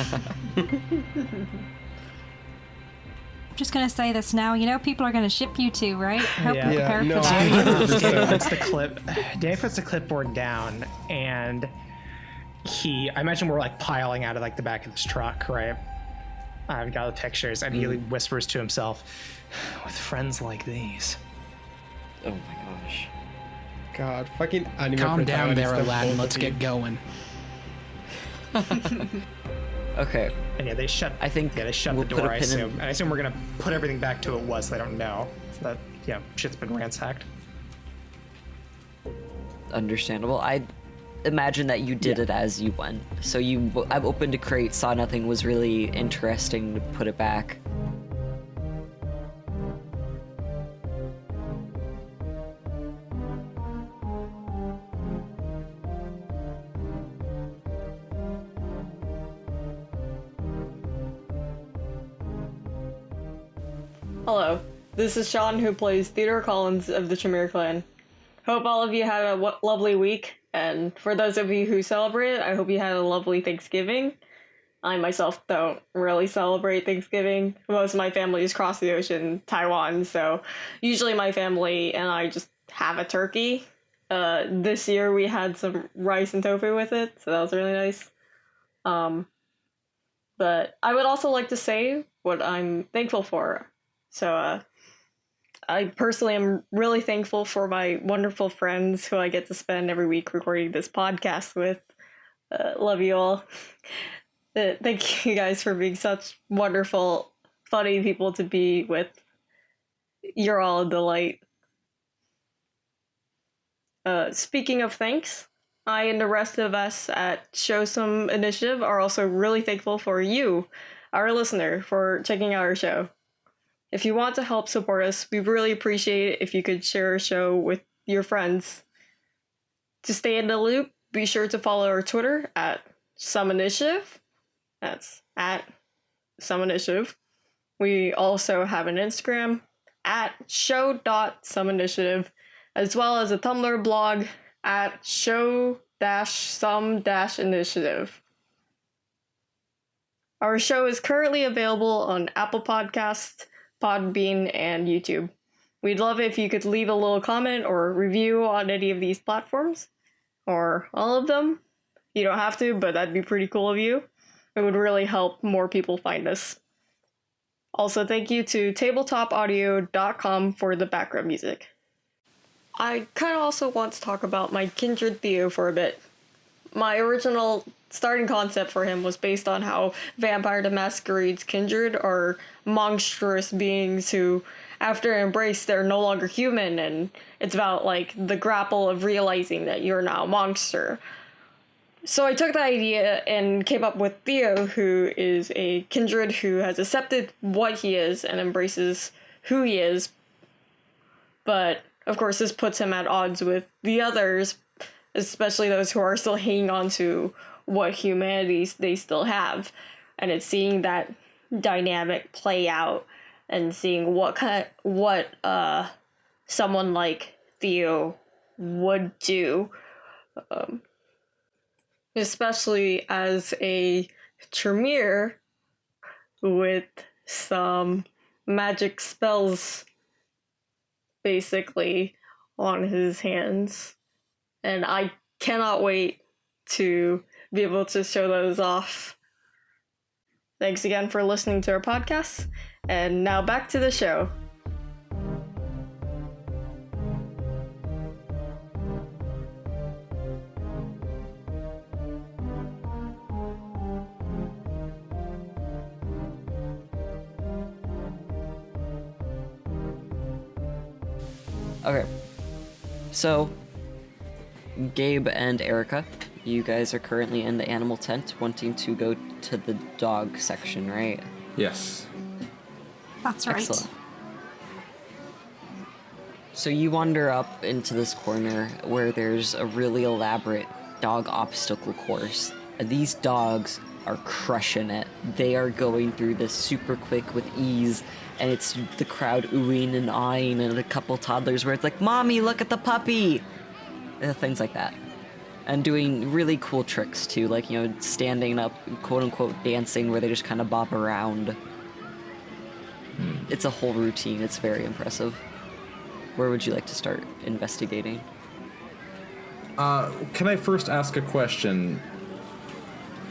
just gonna say this now. People are gonna ship you two, right? Hope Yeah. you're Yeah, prepared no, for that. Danny puts the clipboard down, and I imagine we're like piling out of like the back of this truck, right? I've got the pictures, and he whispers to himself, "With friends like these." Oh my gosh. God, fucking anime. Calm down there, protagonist, Aladdin. both Let's of you. get going. Okay. And yeah, they shut. I think they shut we'll the put door. a I pin in- assume, and I assume we're gonna put everything back to it was. They don't know that shit's been ransacked. Understandable. I imagine that you did it as you went. So I've opened a crate, saw nothing was really interesting to put it back. Hello, this is Sean, who plays Theodore Collins of the Chimera Clan. Hope all of you had a lovely week, and for those of you who celebrate it, I hope you had a lovely Thanksgiving. I myself don't really celebrate Thanksgiving. Most of my family is across the ocean, Taiwan, so usually my family and I just have a turkey. This year we had some rice and tofu with it, so that was really nice. But I would also like to say what I'm thankful for. So, I personally am really thankful for my wonderful friends who I get to spend every week recording this podcast with. Love you all. Thank you guys for being such wonderful, funny people to be with. You're all a delight. Speaking of thanks, I and the rest of us at Show Some Initiative are also really thankful for you, our listener, for checking out our show. If you want to help support us, we really appreciate it if you could share our show with your friends. To stay in the loop, be sure to follow our Twitter at Some Initiative. That's at Some Initiative. We also have an Instagram at show.someinitiative, as well as a Tumblr blog at show-some-initiative. Our show is currently available on Apple Podcasts, Podbean, and YouTube. We'd love it if you could leave a little comment or review on any of these platforms, or all of them. You don't have to, but that'd be pretty cool of you. It would really help more people find us. Also, thank you to tabletopaudio.com for the background music. I kind of also want to talk about my kindred Theo for a bit. My original starting concept for him was based on how Vampire the Masquerade's kindred are monstrous beings who after embrace, they're no longer human, and it's about like the grapple of realizing that you're now a monster. So I took the idea and came up with Theo, who is a kindred who has accepted what he is and embraces who he is. But, of course, this puts him at odds with the others, especially those who are still hanging on to what humanity they still have. And it's seeing that dynamic play out and seeing what someone like Theo would do. Especially as a Tremere with some magic spells basically on his hands. And I cannot wait to be able to show those off. Thanks again for listening to our podcast. And now back to the show. Okay, so Gabe and Erica, you guys are currently in the animal tent wanting to go to the dog section, right? Yes. That's right. Excellent. So you wander up into this corner where there's a really elaborate dog obstacle course. These dogs are crushing it. They are going through this super quick with ease, and it's the crowd oohing and eyeing, and a couple toddlers where it's like, "Mommy, look at the puppy!" Things like that. And doing really cool tricks too, like, you know, standing up, quote-unquote dancing, where they just kind of bob around. It's a whole routine. It's very impressive. Where would you like to start investigating? Can I first ask a question?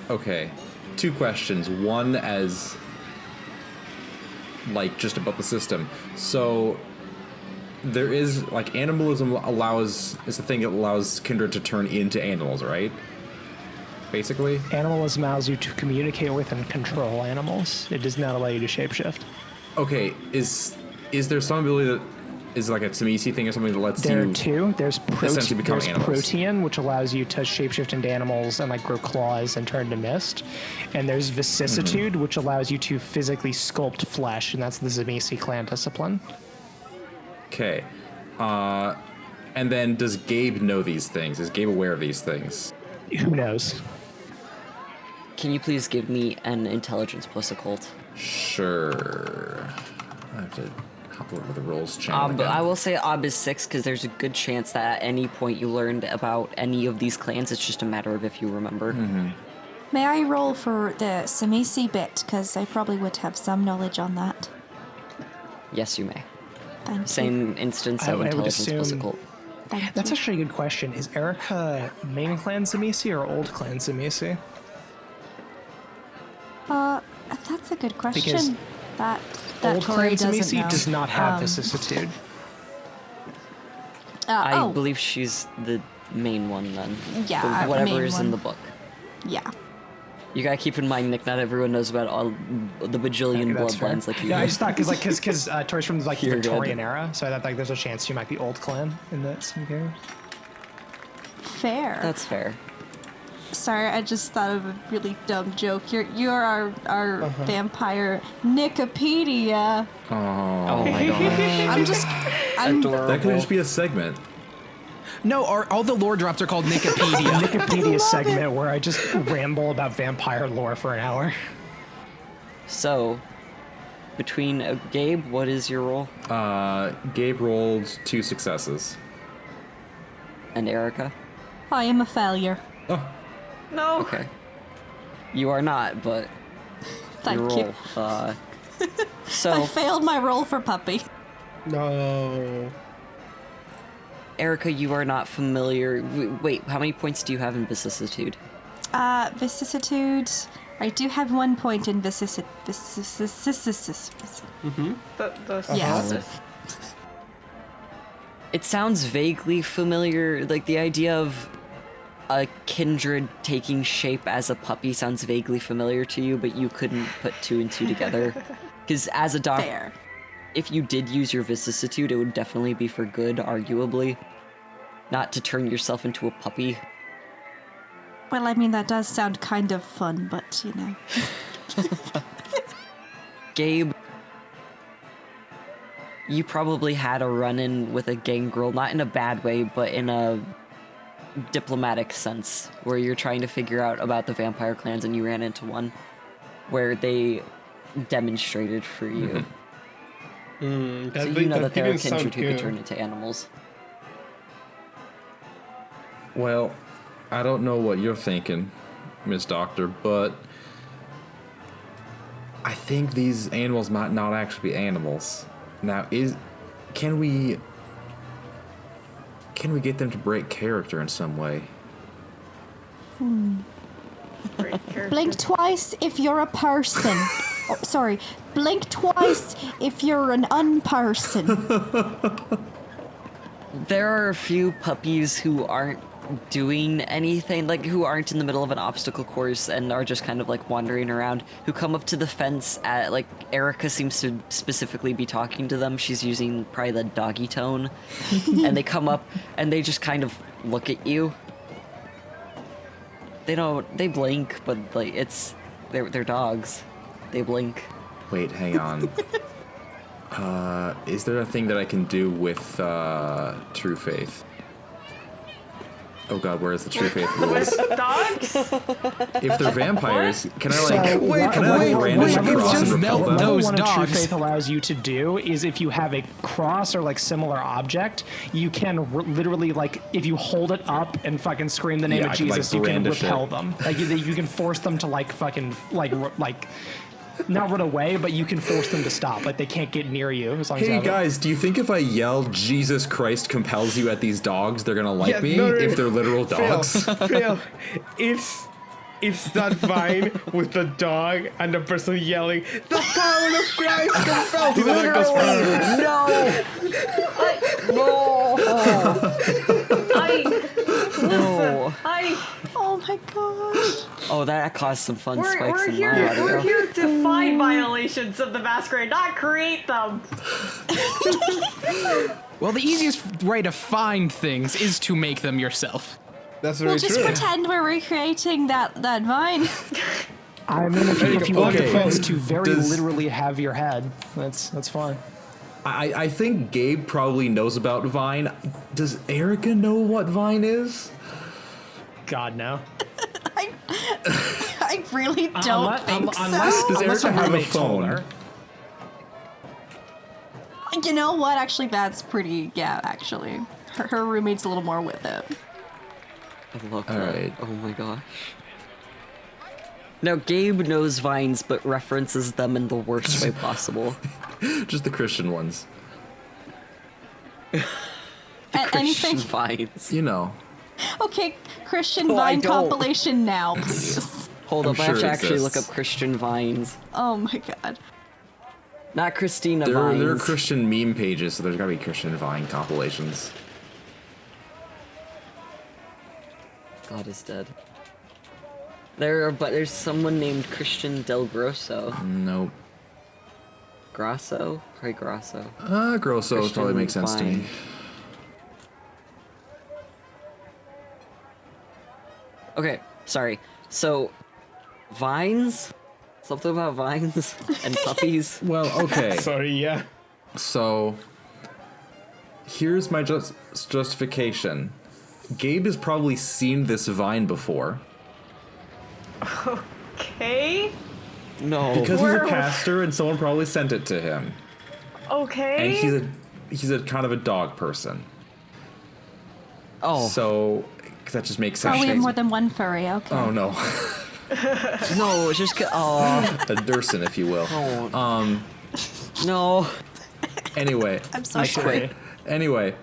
Okay, 2 questions. One as, like, just about the system. So, there is, like, animalism is the thing that allows kindred to turn into animals, right? Basically? Animalism allows you to communicate with and control animals. It does not allow you to shapeshift. Okay, is there some ability that is like a Tsimisi thing or something that lets There you... are 2. There's essentially become animals. Protean, which allows you to shapeshift into animals and like grow claws and turn to mist. And there's Vicissitude, which allows you to physically sculpt flesh, and that's the Tsimisi clan discipline. Okay. And then does Gabe know these things? Is Gabe aware of these things? Who knows? Can you please give me an intelligence plus occult? Sure. I have to hop over the rolls channel But again. I will say Ob is 6 because there's a good chance that at any point you learned about any of these clans. It's just a matter of if you remember. May I roll for the Samisi bit? Because I probably would have some knowledge on that. Yes, you may. Thank you. Same instance of I would intelligence plus assume- occult. Thank That's you. actually a good question. Is Erica main clan Tsimisi or old clan Tsimisi? That's a good question. Because that Old Tori clan doesn't Tsimisi know. does not have vicissitude. I believe she's the main one then. Yeah, Whatever main is in one. the book. Yeah. You gotta keep in mind, Nick, not everyone knows about all the bajillion That's fair. bloodlines like you Yeah, I do. just thought because Tori's from like the You're good. Victorian era, so I thought like there's a chance she might be old clan in that some games. Fair. That's fair. Sorry, I just thought of a really dumb joke. You're our vampire Nicopedia. Oh my god. I'm Adorable. That could just be a segment. No, all the lore drops are called Nicopedia. Wikipedia segment where I just ramble about vampire lore for an hour. So, between Gabe, what is your role? Gabe rolled 2 successes. And Erica? I am a failure. No. Okay. You are not, but Thank your you. roll. I So, failed my roll for puppy. No. Erica, you are not familiar. Wait, how many points do you have in vicissitude? Vicissitude. I do have 1 point in vicissitude. Yes. It sounds vaguely familiar. Like the idea of a kindred taking shape as a puppy sounds vaguely familiar to you, but you couldn't put 2 and 2 together. Because as a doctor, Fair. if you did use your vicissitude, it would definitely be for good, arguably. Not to turn yourself into a puppy. Well, I mean, that does sound kind of fun, but, you know. Gabe, you probably had a run-in with a gangrel, not in a bad way, but in a diplomatic sense, where you're trying to figure out about the vampire clans and you ran into one, where they demonstrated for you. So you know that there are kindred who can turn into animals. Well, I don't know what you're thinking, Miss Doctor, but I think these animals might not actually be animals. Now, can we get them to break character in some way? Blink twice if you're a person. Oh, sorry. Blink twice if you're an unperson. There are a few puppies who aren't doing anything, like who aren't in the middle of an obstacle course and are just kind of like wandering around, who come up to the fence at, like, Erica seems to specifically be talking to them. She's using probably the doggy tone. And they come up and they just kind of look at you. They blink, but like they're dogs. They blink. Wait, hang on. Is there a thing that I can do with True Faith? Oh god, where is the True Faith rules? Dogs? If they're vampires, can I brandish a cross and repel them? those What True dogs. Faith allows you to do is if you have a cross or like similar object, you can literally, like, if you hold it up and fucking scream the name Yeah, of I can, like, Jesus, you can brandish repel it. them. Like you can force them to like fucking like not run away, but you can force them to stop. Like they can't get near you as long as you Hey have it. guys, do you think if I yell Jesus Christ compels you at these dogs, they're gonna like me if they're literal dogs? Phil, it's that vine with the dog and the person yelling, "The power of Christ compels you!" And it goes, Oh my gosh. Oh, that caused some fun We're spikes in here. my audio. We're here to find violations of the masquerade, not create them. Well, the easiest way to find things is to make them yourself. That's very We'll just true. pretend we're recreating that vine. I mean, if you want Okay. your friends to very Does- literally have your head, that's fine. I think Gabe probably knows about Vine. Does Erica know what Vine is? God no. I really don't think so. Does Unless Erica her have a roommate told phone? her. You know what? Actually, that's pretty. Yeah, actually, her roommate's a little more with it. I love that. Alright. Oh my gosh. Now, Gabe knows vines, but references them in the worst way possible. Just the Christian ones. Christian Anything? vines. You know. Okay, Christian Oh, I Vine don't. compilation now, please. Hold up, I sure have to it actually look up exists. Christian vines. Oh my god. Not Christina There vines. are Christian meme pages, so there's gotta be Christian Vine compilations. God is dead. There's someone named Christian Del Grosso. Nope. Grosso? Probably Grosso. Grosso Christian probably makes sense to me. Vine. Okay, sorry. So, vines? Something about vines and puppies? Well, okay. Sorry, yeah. So, here's my justification. Gabe has probably seen this Vine before. Okay. No. Because he's a Where- pastor and someone probably sent it to him. Okay. And he's a kind of a dog person. Oh, So, that just makes sense. Oh, we have more than one furry. Okay. Oh no. no, it's just... Oh, A Durson, if you will. no. Anyway. I'm so sorry. Anyway,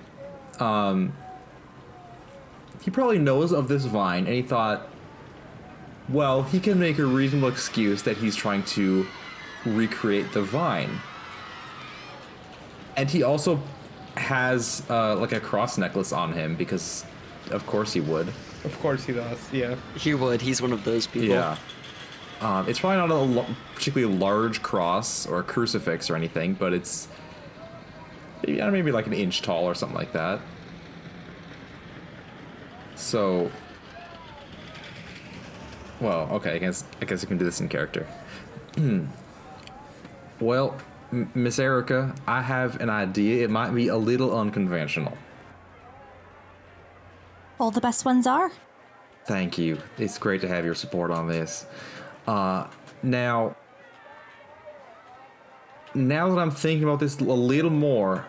he probably knows of this Vine, and he thought, well, he can make a reasonable excuse that he's trying to recreate the Vine. And he also has, like, a cross necklace on him, because of course he would. Of course he does, yeah. He would. He's one of those people. Yeah. It's probably not a particularly large cross or a crucifix or anything, but it's maybe like an inch tall or something like that. So, well, okay, I guess I can do this in character. Well, Miss Erica, I have an idea. It might be a little unconventional. All the best ones are. Thank you. It's great to have your support on this. Now that I'm thinking about this a little more,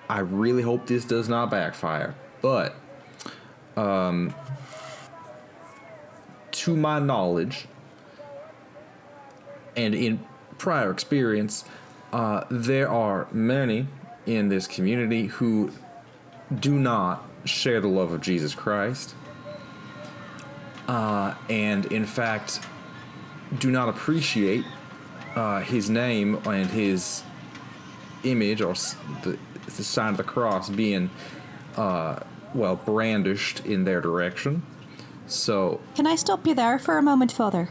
I really hope this does not backfire. But, to my knowledge, and in prior experience, there are many in this community who do not share the love of Jesus Christ, and in fact do not appreciate his name and his image, or the sign of the cross being brandished in their direction. So Can I stop you there for a moment, Father?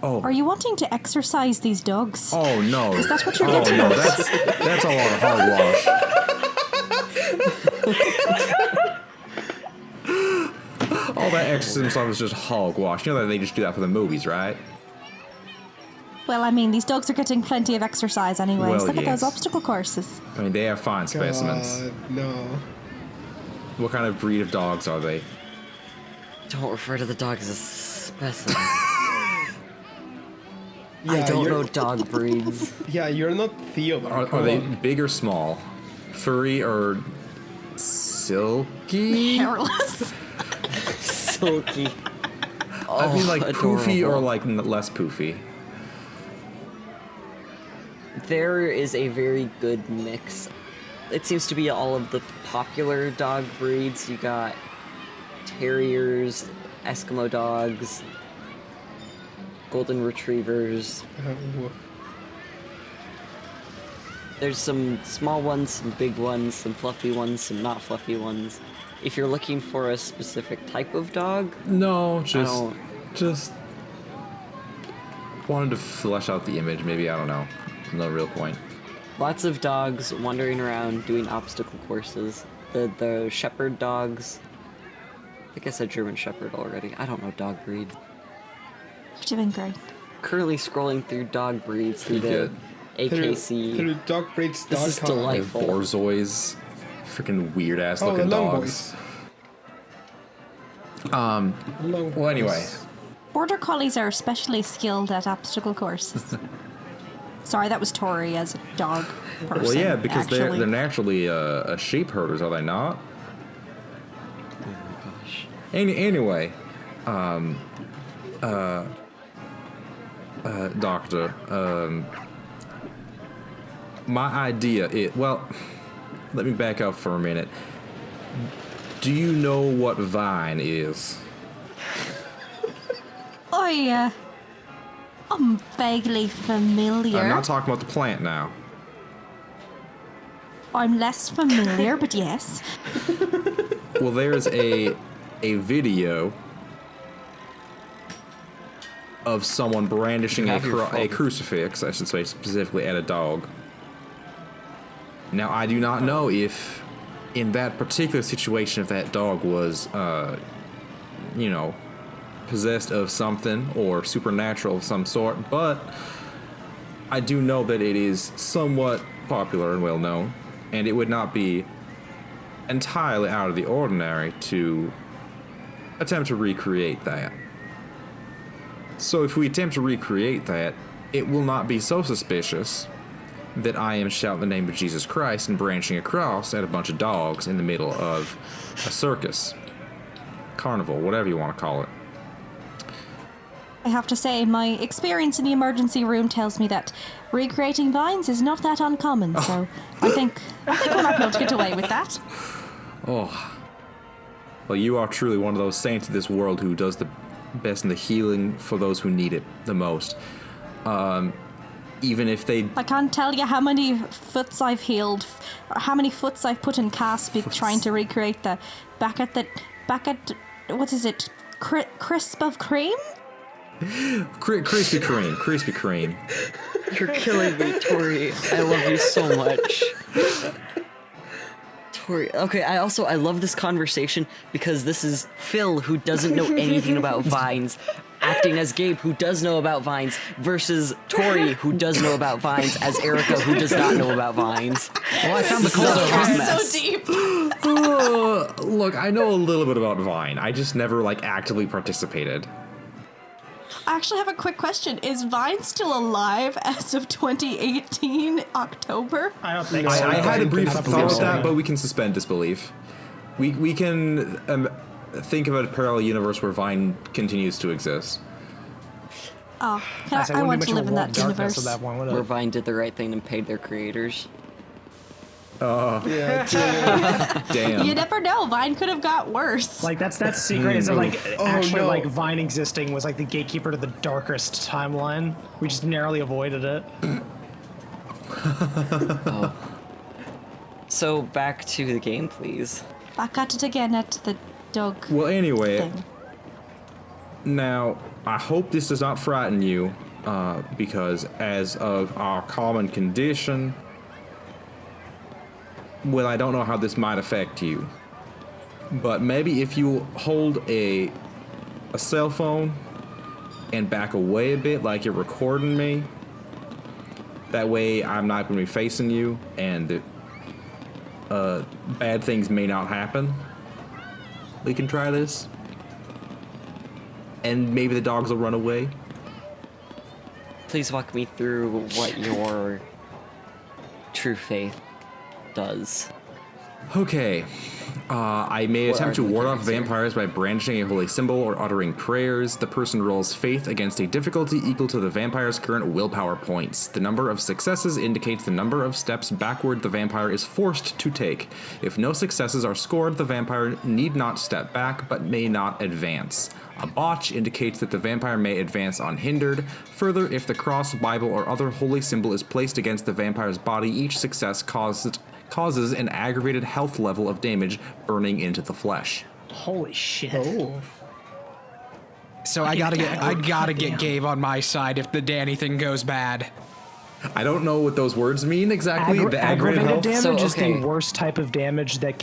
oh Are you wanting to exorcise these dogs? oh no, Is that what you're oh getting no, at? that's a lot of hogwash. All that exorcism stuff is just hogwash. You know that they just do that for the movies, right? Well, I mean, these dogs are getting plenty of exercise anyways. Well, Look at those yes. obstacle courses. I mean, they have fine specimens. No. What kind of breed of dogs are they? Don't refer to the dog as a specimen. Yeah, I don't you're- know dog breeds. Yeah, you're not Theo. Are they big or small? Furry or silky? Hairless. Silky. I mean, like poofy or adorable. like less poofy. There is a very good mix. It seems to be all of the popular dog breeds. You got terriers, Eskimo dogs, golden retrievers. There's some small ones, some big ones, some fluffy ones, some not fluffy ones. If you're looking for a specific type of dog, No, don't- just wanted to flesh out the image. Maybe, I don't know. No real point. lots of dogs wandering around doing obstacle courses. The shepherd dogs. I think I said German Shepherd already. I don't know dog breeds. You're doing great. Currently scrolling through dog breeds through Pretty the AKC. Through dogbreeds.com. This is delightful. Borzois, freaking weird ass Oh, the looking long dogs. boys. Long Well, anyway, boys. Border collies are especially skilled at obstacle courses. Sorry, that was Tori as a dog person. well, yeah, because they're actually. naturally sheep herders, are they not? Oh my gosh. Anyway, Doctor, my idea is, well, let me back up for a minute. Do you know what vine is? I'm vaguely familiar. I'm not talking about the plant now. I'm less familiar, but yes. Well, there's a video of someone brandishing Have your a phone. crucifix, I should say, specifically at a dog. Now, I do not know if, in that particular situation, if that dog was, possessed of something or supernatural of some sort, but I do know that it is somewhat popular and well known, and it would not be entirely out of the ordinary to attempt to recreate that. So if we attempt to recreate that, it will not be so suspicious that I am shouting the name of Jesus Christ and branching a cross at a bunch of dogs in the middle of a circus, carnival, whatever you want to call it. I have to say, my experience in the emergency room tells me that recreating vines is not that uncommon, so I think we're not going to get away with that. Oh. Well, you are truly one of those saints of this world who does the best in the healing for those who need it the most. Even if they... I can't tell you how many foots I've healed, or how many foots I've put in cast trying to recreate the back at what is it? Crisp of cream? Krispy Kreme. You're killing me, Tori. I love you so much. Tori. Okay, I love this conversation because this is Phil, who doesn't know anything about vines, acting as Gabe, who does know about vines, versus Tori, who does know about vines, as Erica, who does not know about vines. Well, I found the cold hot So mess. deep. Look, I know a little bit about Vine. I just never like actively participated. I actually have a quick question. Is Vine still alive as of 2018 October? I don't think I so. had a brief I don't thought believe of so. that, but we can suspend disbelief. We can think of a parallel universe where Vine continues to exist. Oh, said, I wouldn't want be to much live of a in wall of that darkness universe. of that one, would it? Where Vine did the right thing and paid their creators. Damn. You never know. Vine could have got worse. Like that's secret. Is that like actually no. like Vine existing was like the gatekeeper to the darkest timeline? We just narrowly avoided it. So back to the game, please. Back at it again at the dog Well, anyway, thing. now I hope this does not frighten you, because as of our common condition, well, I don't know how this might affect you, but maybe if you hold a cell phone and back away a bit like you're recording me, that way I'm not going to be facing you and bad things may not happen. We can try this. And maybe the dogs will run away. Please walk me through what your true faith does. Okay. I may attempt to ward off vampires by brandishing a holy symbol or uttering prayers. The person rolls faith against a difficulty equal to the vampire's current willpower points. The number of successes indicates the number of steps backward the vampire is forced to take. If no successes are scored, the vampire need not step back, but may not advance. A botch indicates that the vampire may advance unhindered. Further, if the cross, Bible, or other holy symbol is placed against the vampire's body, each success causes an aggravated health level of damage burning into the flesh. Holy shit! So I gotta get Gabe on my side if the Danny thing goes bad. I don't know what those words mean exactly. The aggravated aggravated health? damage is okay. the worst type of damage that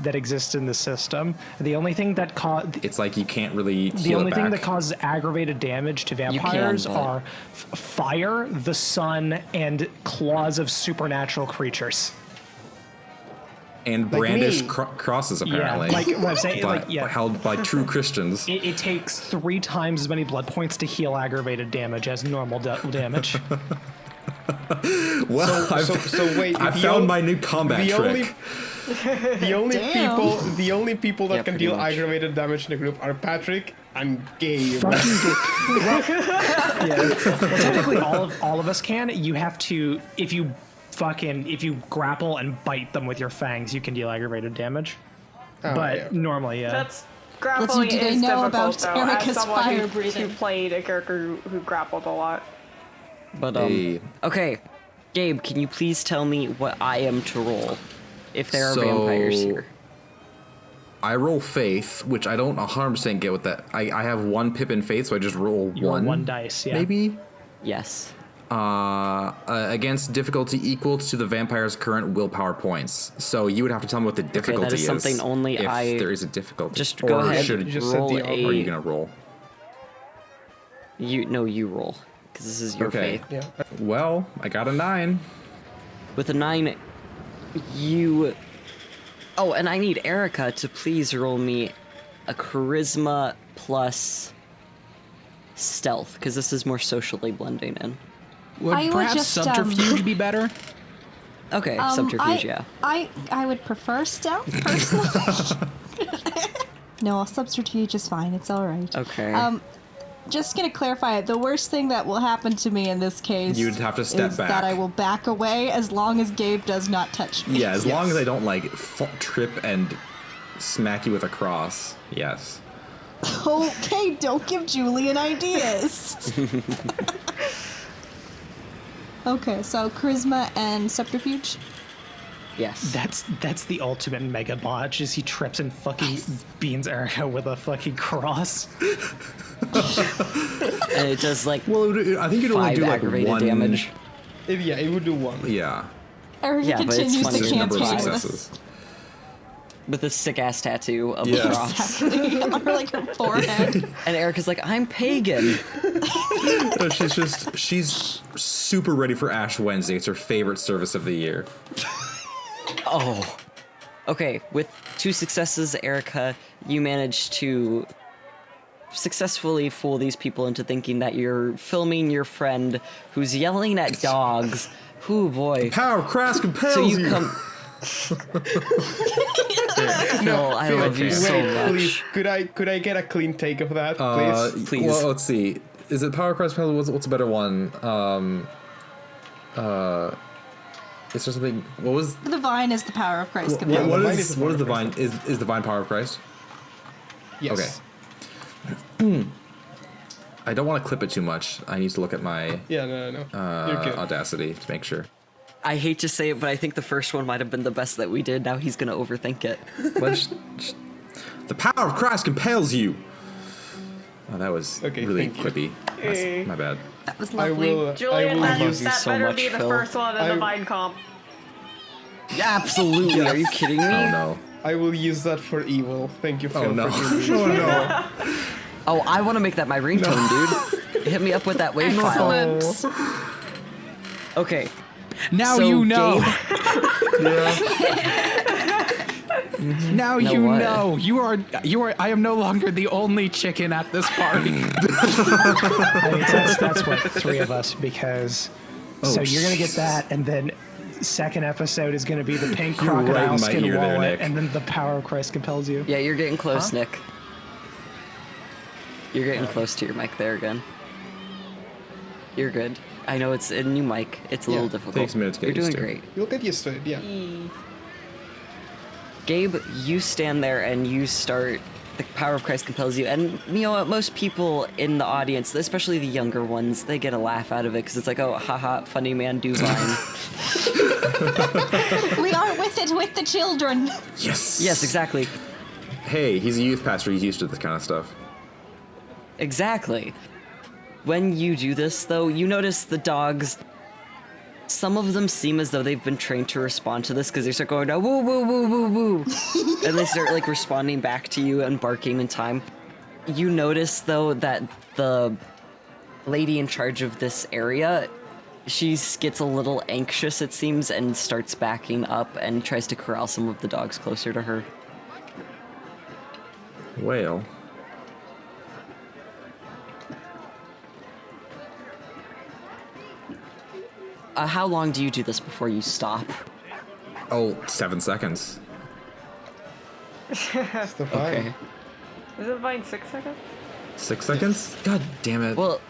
that exists in the system. The only thing that It's like you can't really the heal only it thing back. that causes aggravated damage to can, vampires but- are fire, the sun, and claws of supernatural creatures. And Like brandish me. Crosses, apparently. like what I'm saying, but like, yeah. held by true Christians. It takes 3 times as many blood points to heal aggravated damage as normal damage. Well, So wait, I the found on- my new combat the trick. the only people that Yeah, can pretty deal much. aggravated damage in the group are Patrick and Gabe. Technically, all of us can. You have to if you grapple and bite them with your fangs, you can deal aggravated damage. But yeah. normally, yeah. That's grappling do they is know difficult about though. As Erica's someone fire who breathing? played a character who grappled a lot. But Hey. okay, Gabe, can you please tell me what I am to roll if there are So- vampires here? I roll faith, which I don't 100% get with that. I have 1 pip in faith, so I just roll You roll one. 1 dice, yeah. Maybe? Yes. Against difficulty equal to the vampire's current willpower points. So you would have to tell me what the difficulty is something only if I- there is a difficulty. Just Or go ahead. should- Just said roll the or are you a. gonna roll? You roll because this is your Okay. faith. Yeah. Well, I got a 9. With a 9, you. Oh, and I need Erica to please roll me a charisma plus stealth because this is more socially blending in. Would I would perhaps just, subterfuge be better? Okay, subterfuge, yeah. I would prefer stealth personally. No, subterfuge is fine. It's all right. Okay. Just gonna clarify, the worst thing that will happen to me in this case You'd have to step is back. that I will back away as long as Gabe does not touch me. Yeah, as long as I don't like trip and smack you with a cross. Yes. Okay, don't give Julian ideas. Okay, so charisma and subterfuge. Yes. That's the ultimate mega botch. Is he trips and fucking beans Erica with a fucking cross? And it does like Well, I think you'd only 5 do like aggravated 1 damage. Yeah, it would do 1. Yeah. Erica Yeah, but it's continues funny. the Just number of campaign with us. successes. with a sick ass tattoo of Yeah. a cross. Exactly. On like her forehead. And Erica's like, I'm pagan. But she's super ready for Ash Wednesday. It's her favorite service of the year. Oh. Okay, with 2 successes, Erica, you managed to successfully fool these people into thinking that you're filming your friend who's yelling at dogs. Ooh, boy. Power of Christ compels So you. you come... Phil, I love you so Wait, much. please, could I get a clean take of that, please? Please. Well, let's see. Is it Power of Christ compels? What's a better one? Is there something? What was? The divine is the power of Christ. What compels. the vine is is the what is power the of vine? Is the vine Power of Christ? Yes. Okay. I don't want to clip it too much. I need to look at my Yeah, no. You're good. Audacity to make sure. I hate to say it, but I think the first one might have been the best that we did. Now he's gonna overthink it. The power of Christ compels you. Oh, that was Okay, really thank you. quippy. That's my bad. That was I lovely. will. Julian, I will that, use. you that so better much, be the Phil. first one in the I- Vine comp. Absolutely. Are you kidding me? Oh no. I will use that for evil. Thank you, Phil. Oh no. For doing this. Oh no. Oh, I want to make that my ringtone, dude. Hit me up with that wave file. Excellent. Okay. Now So, you know. Yeah. Now Know you what? know. You are. I am no longer the only chicken at this party. I mean, that's what 3 of us because. So you're gonna get that, and then second episode is gonna be the pink You're right in crocodile my skin ear there, wallet, Nick. and then the power of Christ compels you. Yeah, you're getting close, Nick. You're getting close to your mic there again. You're good. I know it's a new mic. It's a little difficult. takes a minute to get You're used doing to. great. You'll get used to it. Yeah. Gabe, you stand there and you start. The power of Christ compels you, and you know what? Most people in the audience, especially the younger ones, they get a laugh out of it because it's like, oh, haha, funny man, do vine. We are with it with the children. Yes. Yes, exactly. Hey, he's a youth pastor. He's used to this kind of stuff. Exactly. When you do this, though, you notice the dogs. Some of them seem as though they've been trained to respond to this because they start going, oh, woo, woo, woo, woo, woo. And they start, like, responding back to you and barking in time. You notice, though, that the lady in charge of this area, she gets a little anxious, it seems, and starts backing up and tries to corral some of the dogs closer to her. Well. How long do you do this before you stop? Oh, 7 seconds. That's the fine. Okay. Is it Vine 6 seconds? 6 seconds? God damn it. Well,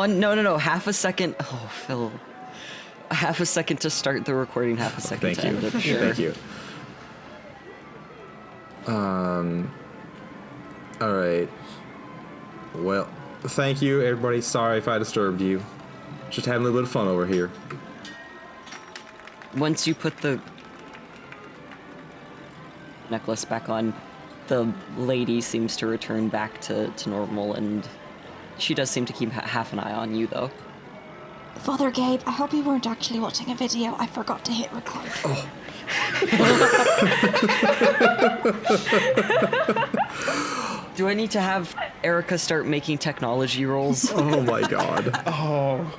no, half a second. Oh, Phil. Half a second to start the recording, half a second Thank to you. end it. Sure. Thank you. All right. Well, thank you, everybody. Sorry if I disturbed you. Just having a little bit of fun over here. Once you put the necklace back on, the lady seems to return back to normal, and she does seem to keep half an eye on you, though. Father Gabe, I hope you weren't actually watching a video. I forgot to hit record. Do I need to have Erica start making technology rolls? Oh my god. Oh.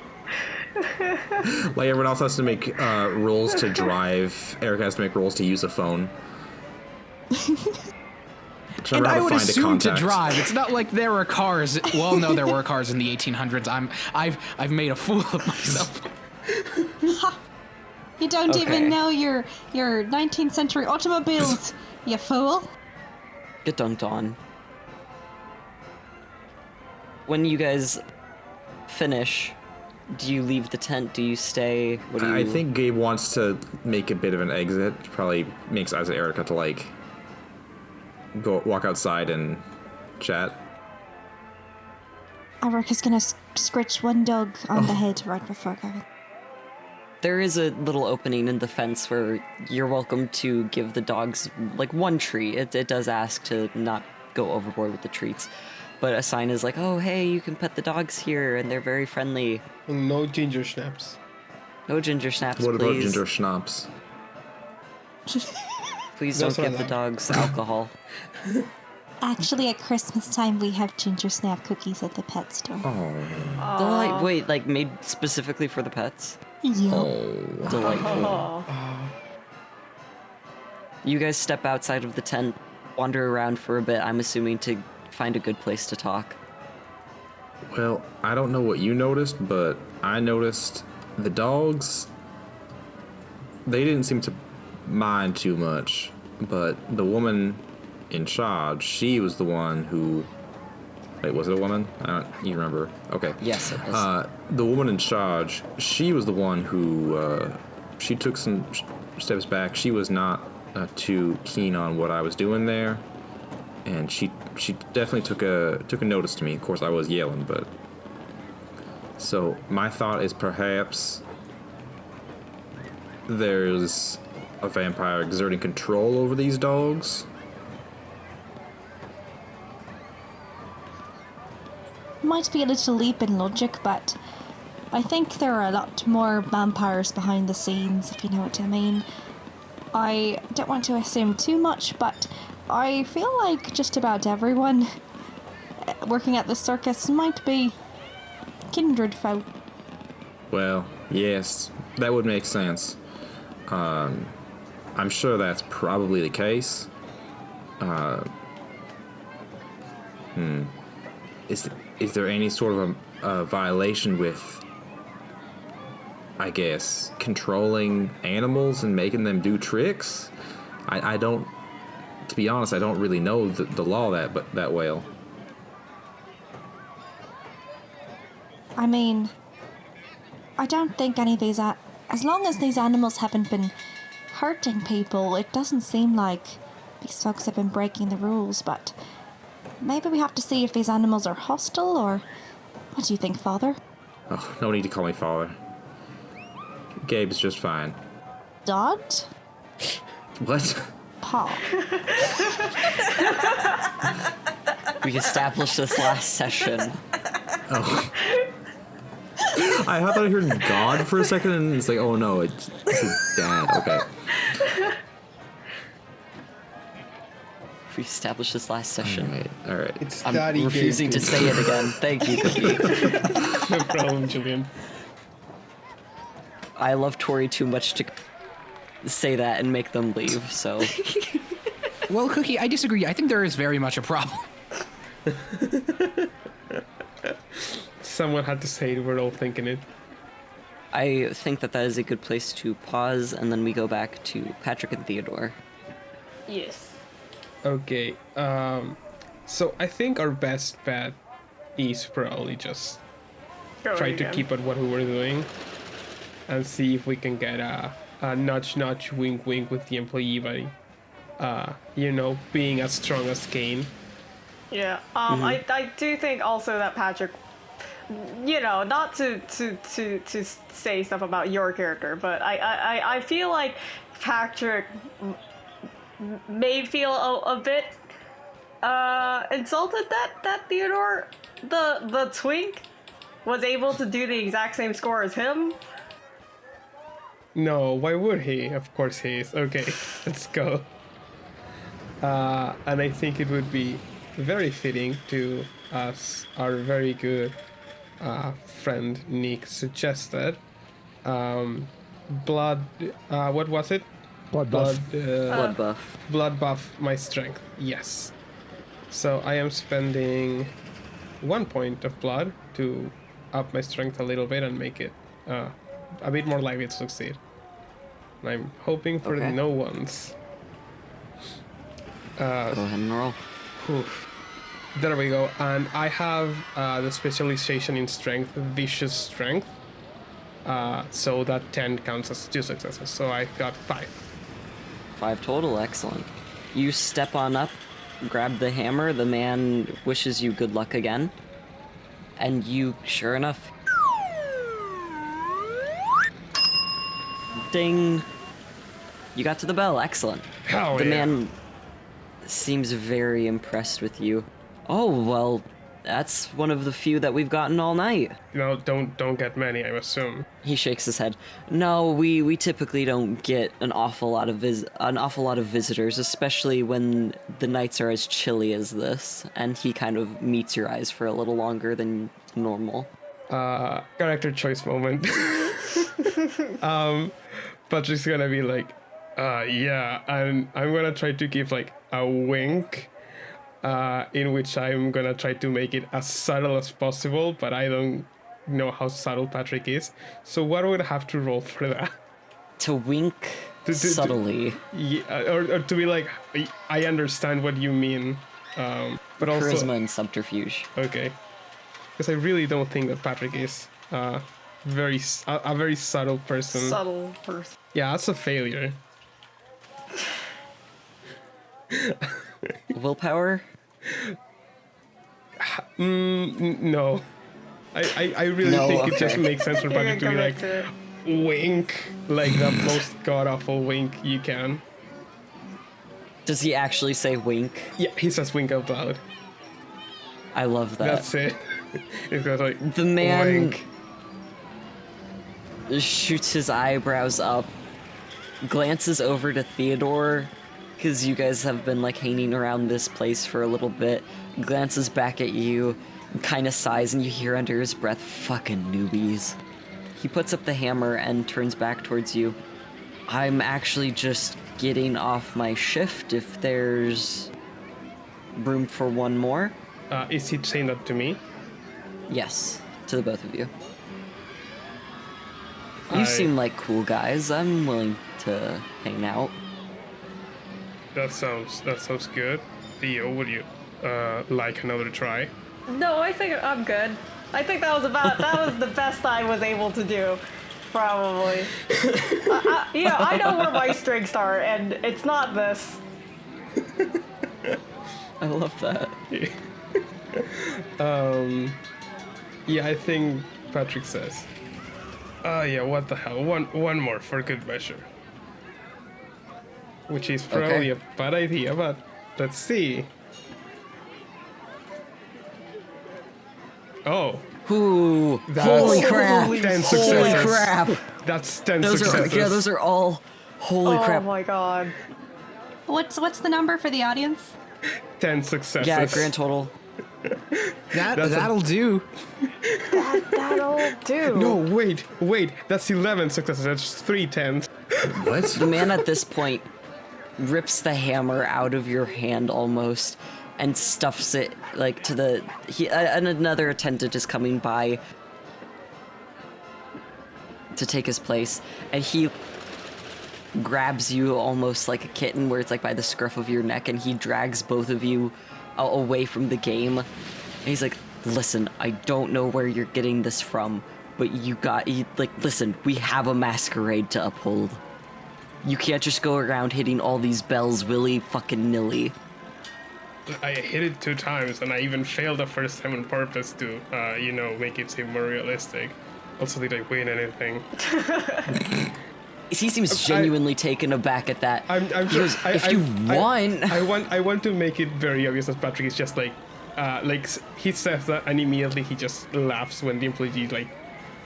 Like everyone else has to make rolls to drive. Erica has to make rolls to use a phone. And I would assume to drive. It's not like there were cars. Well, no, there were cars in the 1800s. I've made a fool of myself. You don't Okay. even know your 19th century automobiles, you fool. Get dunked on. When you guys finish, do you leave the tent? Do you stay? What do you... I think Gabe wants to make a bit of an exit. Probably makes eyes at Erica to like go walk outside and chat. Erica's gonna scritch one dog on the head right before going. There is a little opening in the fence where you're welcome to give the dogs like one treat. It does ask to not go overboard with the treats. But a sign is like, oh, hey, you can pet the dogs here, and they're very friendly. No ginger snaps. No ginger snaps, What please. about ginger schnapps? Please Those don't are give the allowed. dogs alcohol. Actually, at Christmas time, we have ginger snap cookies at the pet store. Wait, like made specifically for the pets? Yeah. Delightful. Oh. You guys step outside of the tent, wander around for a bit, I'm assuming to find a good place to talk. Well, I don't know what you noticed, but I noticed the dogs, they didn't seem to mind too much, but the woman in charge, she was the one who... Wait, was it a woman? I don't even remember. Okay. Yes, it was. The woman in charge, she was the one who, she took some steps back. She was not too keen on what I was doing there, and she definitely took a notice to me. Of course, I was yelling, but... So, my thought is perhaps there's a vampire exerting control over these dogs. Might be a little leap in logic, but I think there are a lot more vampires behind the scenes, if you know what I mean. I don't want to assume too much, but I feel like just about everyone working at the circus might be kindred folk. Well, yes, that would make sense. I'm sure that's probably the case. Is there any sort of a violation with, I guess, controlling animals and making them do tricks? I don't, to be honest, I don't really know the law that well. I mean, I don't think any of these... as long as these animals haven't been hurting people, it doesn't seem like these folks have been breaking the rules, but... Maybe we have to see if these animals are hostile, or... What do you think, Father? Oh, no need to call me father. Gabe's just fine. Dad? What? Pa. We established this last session. Oh. I thought I heard God for a second, and it's like, oh no, it's dad. Okay. We established this last session. All right. It's I'm Daddy refusing to Gabe. say it again. Thank you, Cookie. No problem, Julian. I love Tori too much to say that and make them leave, so... Well, Cookie, I disagree. I think there is very much a problem. Someone had to say it, we're all thinking it. I think that is a good place to pause, and then we go back to Patrick and Theodore. Yes. Okay, so I think our best bet is probably just try to keep at what we were doing and see if we can get a nudge nudge wink wink with the employee by being as strong as Kane. Yeah. I do think also that Patrick, not to say stuff about your character, but I feel like Patrick may feel a bit insulted that Theodore, the twink, was able to do the exact same score as him. No, why would he? Of course he is. Okay, let's go. And I think it would be very fitting to, as our very good friend Nick suggested, blood, what was it? Blood buff. Blood buff. Blood buff my strength, yes. So I am spending 1 point of blood to up my strength a little bit and make it a bit more likely to succeed. And I'm hoping for Okay. no ones. Go ahead and roll. There we go. And I have the specialization in strength, vicious strength. So that 10 counts as 2 successes. So I got 5. 5 total, excellent. You step on up, grab the hammer, the man wishes you good luck again. And you, sure enough... Ding! You got to the bell, excellent. Hell The yeah. man seems very impressed with you. Oh, well, That's one of the few that we've gotten all night. No, don't get many, I assume. He shakes his head. No, we typically don't get an awful lot of visitors, especially when the nights are as chilly as this. And he kind of meets your eyes for a little longer than normal. Character choice moment. Patrick's gonna be like, yeah, I'm gonna try to give like a wink, in which I'm gonna try to make it as subtle as possible, but I don't know how subtle Patrick is. So what would I have to roll for that? To wink subtly. Yeah, or to be like, I understand what you mean, but also Charisma and subterfuge. okay, because I really don't think that Patrick is a very subtle person. Subtle person. Yeah, that's a failure. Willpower? No. I really No, think it okay. just makes sense for You're Patrick to be gonna like, commit wink, like the most god-awful wink you can. Does he actually say wink? Yeah, he says wink out loud. I love that. That's it. It goes like, The man wink. shoots his eyebrows up, glances over to Theodore, because you guys have been like hanging around this place for a little bit, glances back at you, kind of sighs, and you hear under his breath, fucking newbies. He puts up the hammer and turns back towards you. I'm actually just getting off my shift if there's room for one more. Is he saying that to me? Yes, to the both of you. You seem like cool guys. I'm willing to hang out. That sounds good. Theo, would you like another try? No, I think I'm good. I think that was the best I was able to do, probably. I know where my strengths are, and it's not this. I love that. Yeah, I think Patrick says. Yeah, what the hell? One more for good measure. Which is probably a bad idea, but let's see. Oh. Ooh, That's holy crap! 10 Holy successes. crap! That's 10 Those successes. those are all. Holy Oh crap! my god. What's the number for the audience? 10 successes. Yeah, grand total. That'll do. That'll do. No, wait. That's 11 successes. That's 3 10s. What? The man at this point rips the hammer out of your hand almost and stuffs it like to the. And another attendant is coming by to take his place, and he grabs you almost like a kitten, where it's like by the scruff of your neck, and he drags both of you away from the game. And he's like, listen, I don't know where you're getting this from, but listen, we have a masquerade to uphold. You can't just go around hitting all these bells willy fucking nilly. I hit it 2 times, and I even failed the first time on purpose to, make it seem more realistic. Also, did I win anything? He seems genuinely taken aback at that. He goes, if you won. I want to make it very obvious that Patrick is just like he says that, and immediately he just laughs when the employee like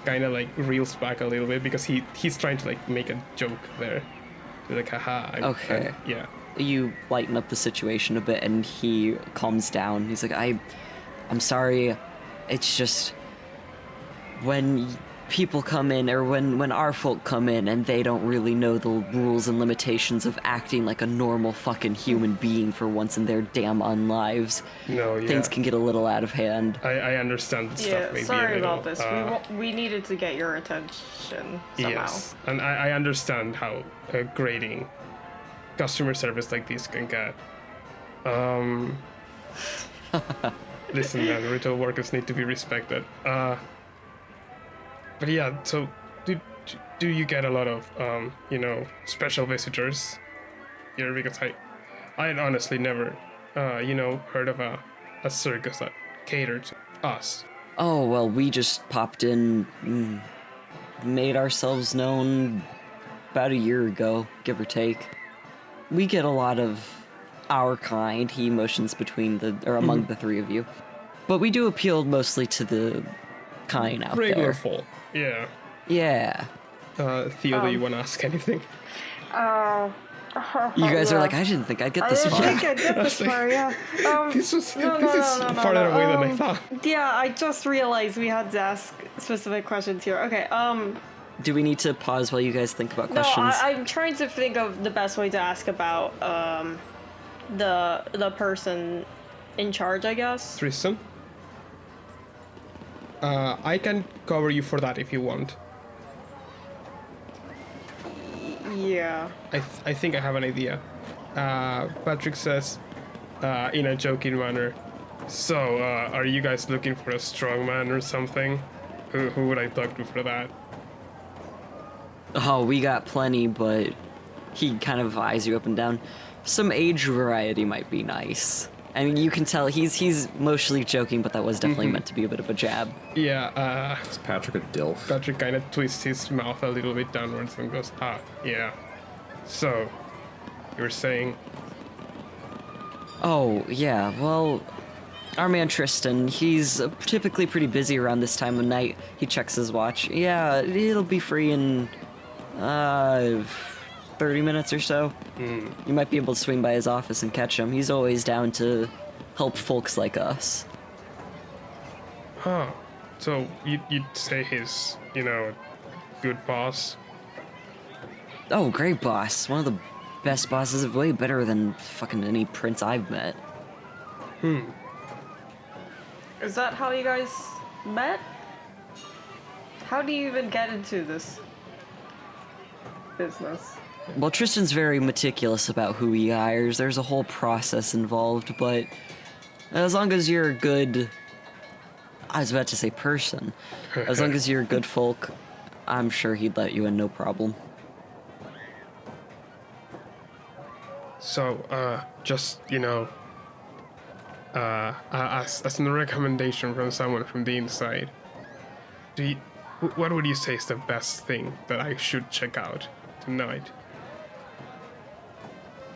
kind of like reels back a little bit, because he's trying to like make a joke there. He's like, haha. Okay. Yeah. You lighten up the situation a bit, and he calms down. He's like, I'm sorry. It's just when people come in, or when our folk come in and they don't really know the rules and limitations of acting like a normal fucking human being for once in their damn unlives, No, yeah. things can get a little out of hand. I understand the stuff Yeah, maybe sorry a little, about this. We needed to get your attention somehow. Yes, and I understand how grating customer service like this can get. Listen, man, retail workers need to be respected. But yeah, so do you get a lot of special visitors here? Because I had honestly never heard of a circus that catered to us. Oh, well, we just popped in, made ourselves known about a year ago, give or take. We get a lot of our kind. He motions among the three of you. But we do appeal mostly to the kind out Regular there. folk. Yeah. Yeah. Theo, do you want to ask anything? You guys are Yeah. like, I didn't think I'd get I this didn't far. think I'd get this far, yeah. This is No, farther away than I thought. Yeah, I just realized we had to ask specific questions here. Okay, Do we need to pause while you guys think about no, questions? I'm trying to think of the best way to ask about, the person in charge, I guess. Tristan? I can cover you for that if you want. Yeah. I think I have an idea. Patrick says, in a joking manner, so, are you guys looking for a strong man or something? Who would I talk to for that? Oh, we got plenty, but he kind of eyes you up and down. Some age variety might be nice. I mean, you can tell he's mostly joking, but that was definitely meant to be a bit of a jab. Yeah, Is Patrick a dilf? Patrick kind of twists his mouth a little bit downwards and goes, yeah. So, you were saying? Oh, yeah, well, our man Tristan, he's typically pretty busy around this time of night. He checks his watch. Yeah, it'll be free in 30 minutes or so. You might be able to swing by his office and catch him. He's always down to help folks like us. Huh. So, you'd say he's, good boss? Oh, great boss. One of the best bosses, way better than fucking any prince I've met. Is that how you guys met? How do you even get into this business? Well, Tristan's very meticulous about who he hires. There's a whole process involved, but as long as you're a good... I was about to say person. As long as you're a good folk, I'm sure he'd let you in, no problem. So, just, as a recommendation from someone from the inside, what would you say is the best thing that I should check out tonight?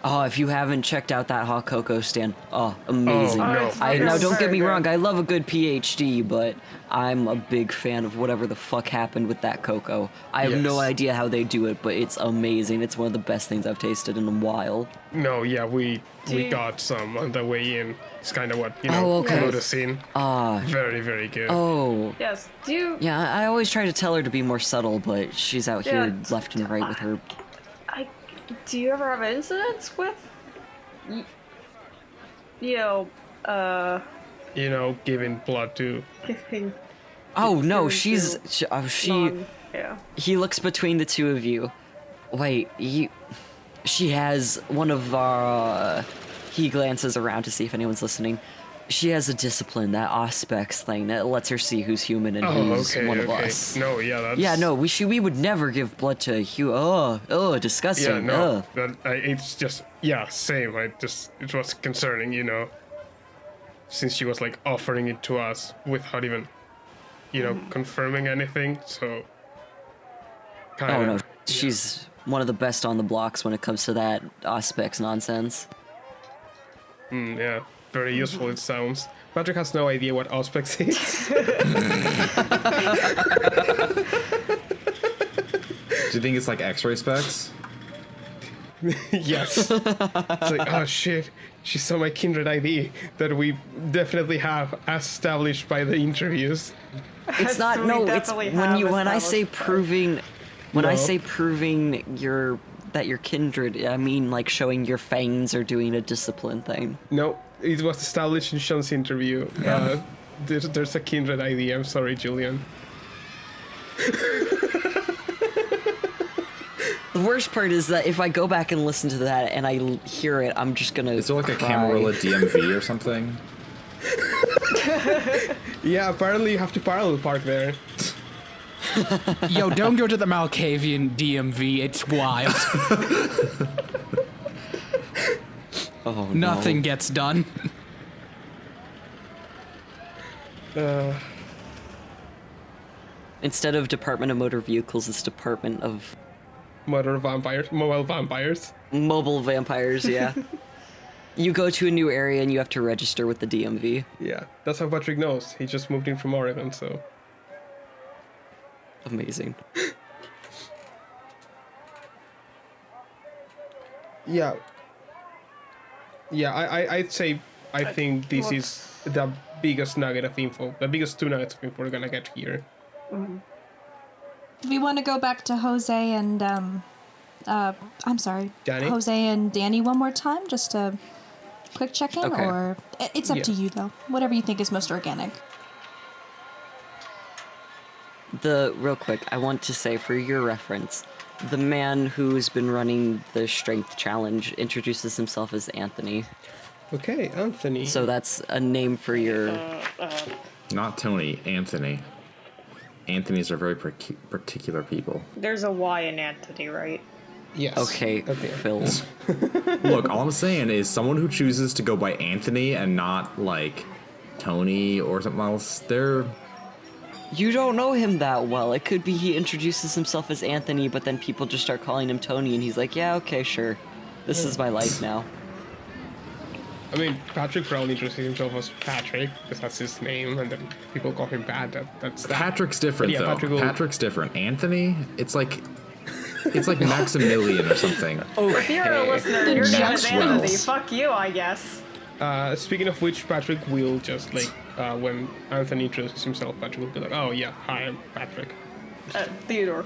Oh, if you haven't checked out that hot cocoa stand, amazing. Oh, no. Now, don't get Very me good. wrong, I love a good PhD, but I'm a big fan of whatever the fuck happened with that cocoa. I have no Yes. idea how they do it, but it's amazing. It's one of the best things I've tasted in a while. No, yeah, we you- got some on the way in. It's kind of what, Oh, okay. clued us in. Very, very good. Oh, Yes. Do you... yeah, I always try to tell her to be more subtle, but she's out Yeah, here left and right with her. Do you ever have incidents with... Giving blood to... giving... Oh, no, Giving she Yeah. He looks between the two of you. Wait, she has one of our... he glances around to see if anyone's listening. She has a discipline, that Auspex thing, that lets her see who's human and who's one of us. No, yeah, that's... Yeah, no, we would never give blood to a disgusting. Yeah, no, it's just, same. It was concerning, since she was offering it to us without even, confirming anything. So, Oh no, she's one of the best on the blocks when it comes to that Auspex nonsense. Yeah, very useful it sounds. Patrick has no idea what Auspex is. Do you think it's like X-ray specs? Yes. It's like, oh shit, she saw my Kindred ID that we definitely have as established by the interviews. It's not We no. It's definitely have when I say established that. proving, when I No. say proving that you're kindred, I mean like showing your fangs or doing a discipline thing. No, it was established in Sean's interview. There's a Kindred ID. I'm sorry, Julian. The worst part is that if I go back and listen to that and I hear it, I'm just gonna. Is there like a cry. Camarilla DMV or something? Yeah, apparently you have to parallel park there. Yo, don't go to the Malkavian DMV. It's wild. Oh, no. Nothing gets done. Instead of Department of Motor Vehicles, it's Department of Mobile vampires. Mobile Vampires. Yeah. You go to a new area and you have to register with the DMV. Yeah, that's how Patrick knows. He just moved in from Oregon, so. Amazing. Yeah. Yeah, I'd say I think this is the biggest nugget of info, the biggest 2 nuggets of info we're gonna get here. Do we want to go back to Jose and I'm sorry, Danny? Jose and Danny one more time, just a quick check-in, Okay. or it's up to you though. Whatever you think is most organic. Real quick, I want to say for your reference, the man who's been running the strength challenge introduces himself as Anthony. Okay, Anthony. So that's a name for your... Not Tony, Anthony. Anthony's are very particular people. There's a Y in Anthony, right? Yes. Okay, Phil. Look, all I'm saying is someone who chooses to go by Anthony and not, like, Tony or something else, they're... You don't know him that well. It could be he introduces himself as Anthony, but then people just start calling him Tony, and he's like, yeah, okay, sure. This is my life now. I mean, Patrick probably introduces himself as Patrick, because that's his name, and then people call him Bad. That's that. Patrick's different, But yeah, though. Patrick's different. Anthony, it's like Maximilian or something. If you're a listener, your name is Maxwell's. Anthony. Fuck you, I guess. Speaking of which, Patrick will just, like, when Anthony introduces himself, Patrick will be like, oh, yeah, hi, I'm Patrick. Theodore.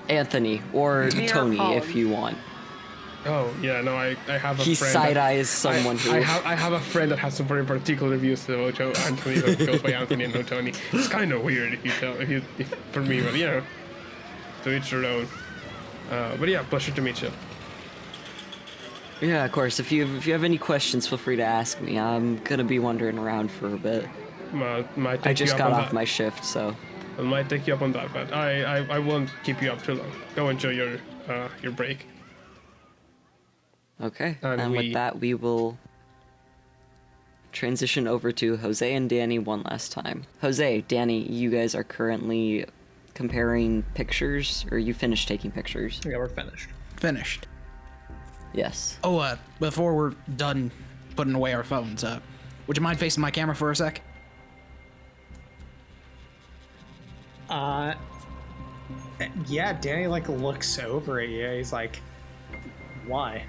Anthony, or Dear Tony, Colin. if you want. Oh, yeah, no, I have a He friend. side-eyes someone who... I have a friend that has some very particular views about Anthony that goes by Anthony and no Tony. It's kind of weird for me, but you know, to each their own. But yeah, pleasure to meet you. Yeah, of course. If you have any questions, feel free to ask me. I'm gonna be wandering around for a bit. Might take I just you got up off on my shift, so... I might take you up on that, but I won't keep you up too long. Go enjoy your break. Okay, And and with that, we will transition over to Jose and Danny one last time. Jose, Danny, you guys are currently comparing pictures, or you finished taking pictures? Yeah, we're finished. Finished. Yes. Oh, before we're done putting away our phones, would you mind facing my camera for a sec? Yeah, Danny, like, looks over at you. He's like, why?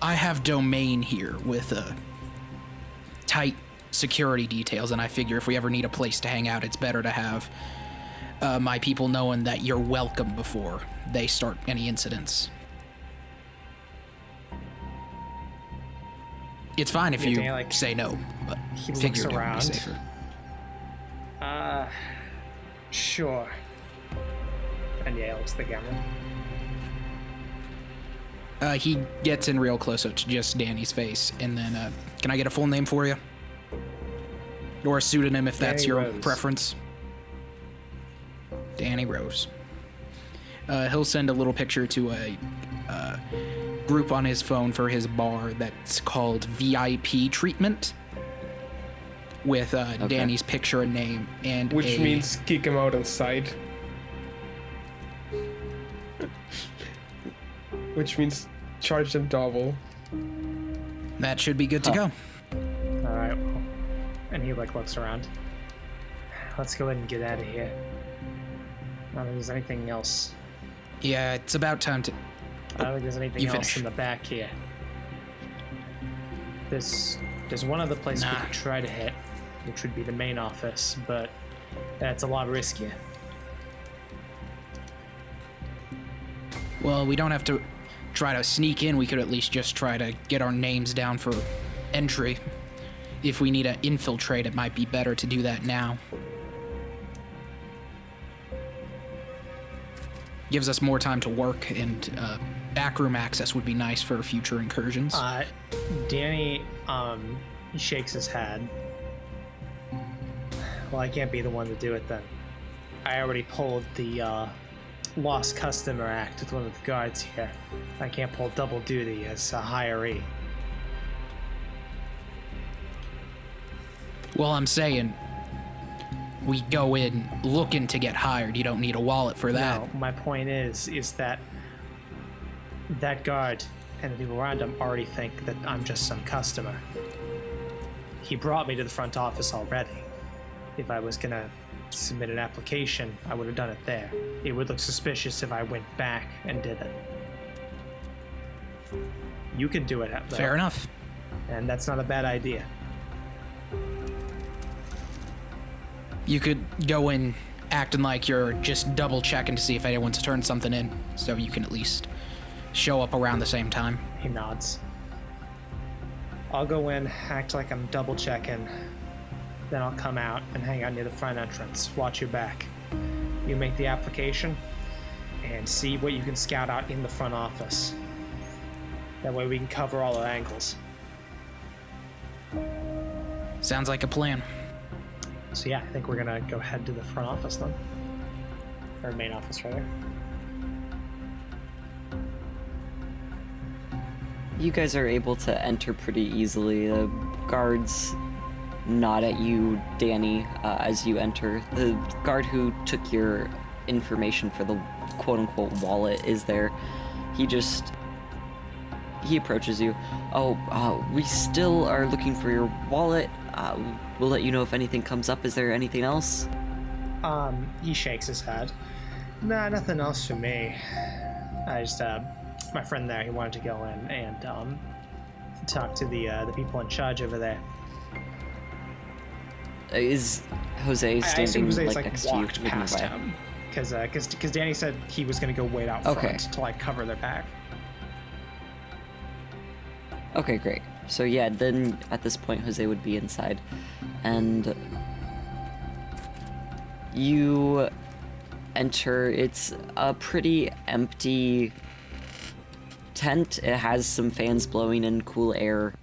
I have domain here with tight security details, and I figure if we ever need a place to hang out, it's better to have my people knowing that you're welcome before they start any incidents. It's fine if you Danny, like, say no, but he figured looks it would be around. safer. Sure. And yeah, he looks at the camera. He gets in real close up to just Danny's face, and then, can I get a full name for you? Or a pseudonym if that's Danny your Rose. preference. Danny Rose. He'll send a little picture to a group on his phone for his bar that's called VIP Treatment, with Danny's picture and name, and Which means kick him out on sight. Which means charge them double. that should be good to go. All right, well, and he like looks around. Let's go ahead and get out of here. I don't think there's anything else. Yeah, it's about time to... I don't think there's anything You else finish. in the back here. There's one other place we Nah. could try to hit, which would be the main office, but that's a lot riskier. Well, we don't have to try to sneak in. We could at least just try to get our names down for entry. If we need to infiltrate, it might be better to do that now. Gives us more time to work, and backroom access would be nice for future incursions. Danny, he shakes his head. Well, I can't be the one to do it then. I already pulled the Lost Customer Act with one of the guards here. I can't pull double duty as a hiree. Well, I'm saying we go in looking to get hired. You don't need a wallet for that. No, my point is that that guard and the people around him already think that I'm just some customer. He brought me to the front office already. If I was gonna submit an application, I would have done it there. It would look suspicious if I went back and did it. You can do it, though. Fair enough. And that's not a bad idea. You could go in acting like you're just double checking to see if anyone's turned something in, so you can at least show up around the same time. He nods. I'll go in, act like I'm double checking, then I'll come out and hang out near the front entrance. Watch your back. You make the application and see what you can scout out in the front office. That way we can cover all the angles. Sounds like a plan. So yeah, I think we're gonna go head to the front office then. Or main office, rather. You guys are able to enter pretty easily. The guards nod at you, Danny, as you enter. The guard who took your information for the quote-unquote wallet is there. He approaches you. We still are looking for your wallet. We'll let you know if anything comes up. Is there anything else? He shakes his head. Nah, nothing else for me. I just, my friend there, he wanted to go in and, talk to the people in charge over there. Is Jose I assume standing Jose's, like next to you? walked looking past away? him. Because Danny said he was going to go wait out front Okay. to, like, cover their back. Okay, great. So yeah, then at this point, Jose would be inside, and you enter. It's a pretty empty tent. It has some fans blowing in cool air.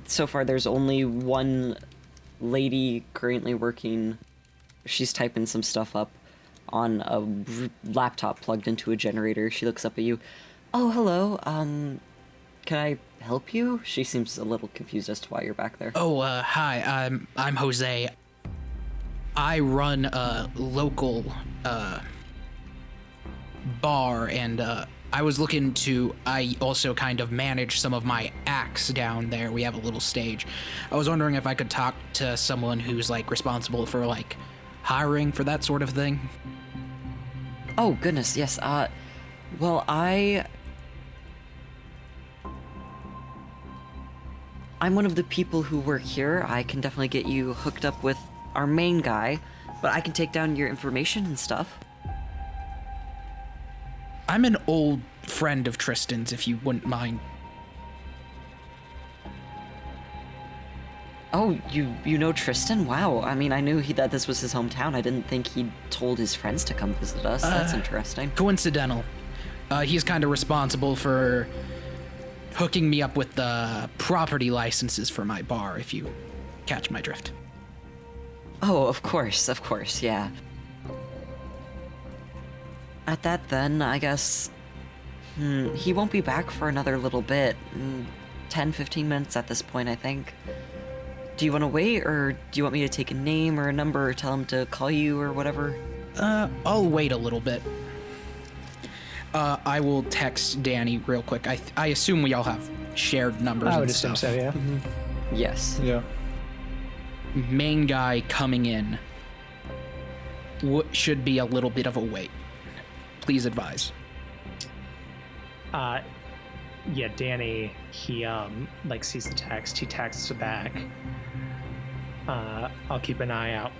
So far, there's only one lady currently working. She's typing some stuff up on a laptop plugged into a generator. She looks up at you. Oh, hello. Can I help you? She seems a little confused as to why you're back there. Oh, hi. I'm Jose. I run a local bar, and I was looking to. I also kind of manage some of my acts down there. We have a little stage. I was wondering if I could talk to someone who's like responsible for like hiring for that sort of thing. Oh, goodness, yes. Well, I'm one of the people who work here. I can definitely get you hooked up with our main guy, but I can take down your information and stuff. I'm an old friend of Tristan's, if you wouldn't mind. Oh, you know Tristan? Wow. I mean, I knew that this was his hometown. I didn't think he told his friends to come visit us. That's interesting. Coincidental. He's kind of responsible for hooking me up with the property licenses for my bar, if you catch my drift. Oh, of course, yeah. At that then, I guess... he won't be back for another little bit. 10, 15 minutes at this point, I think. Do you want to wait, or do you want me to take a name or a number or tell him to call you or whatever? I'll wait a little bit. I will text Danny real quick. I assume we all have shared numbers I would and assume stuff. so, yeah. Yes. Yeah. Main guy coming in. Should be a little bit of a wait. Please advise. Yeah, Danny, he, sees the text. He texts back. I'll keep an eye out.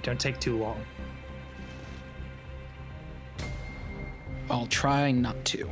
Don't take too long. I'll try not to.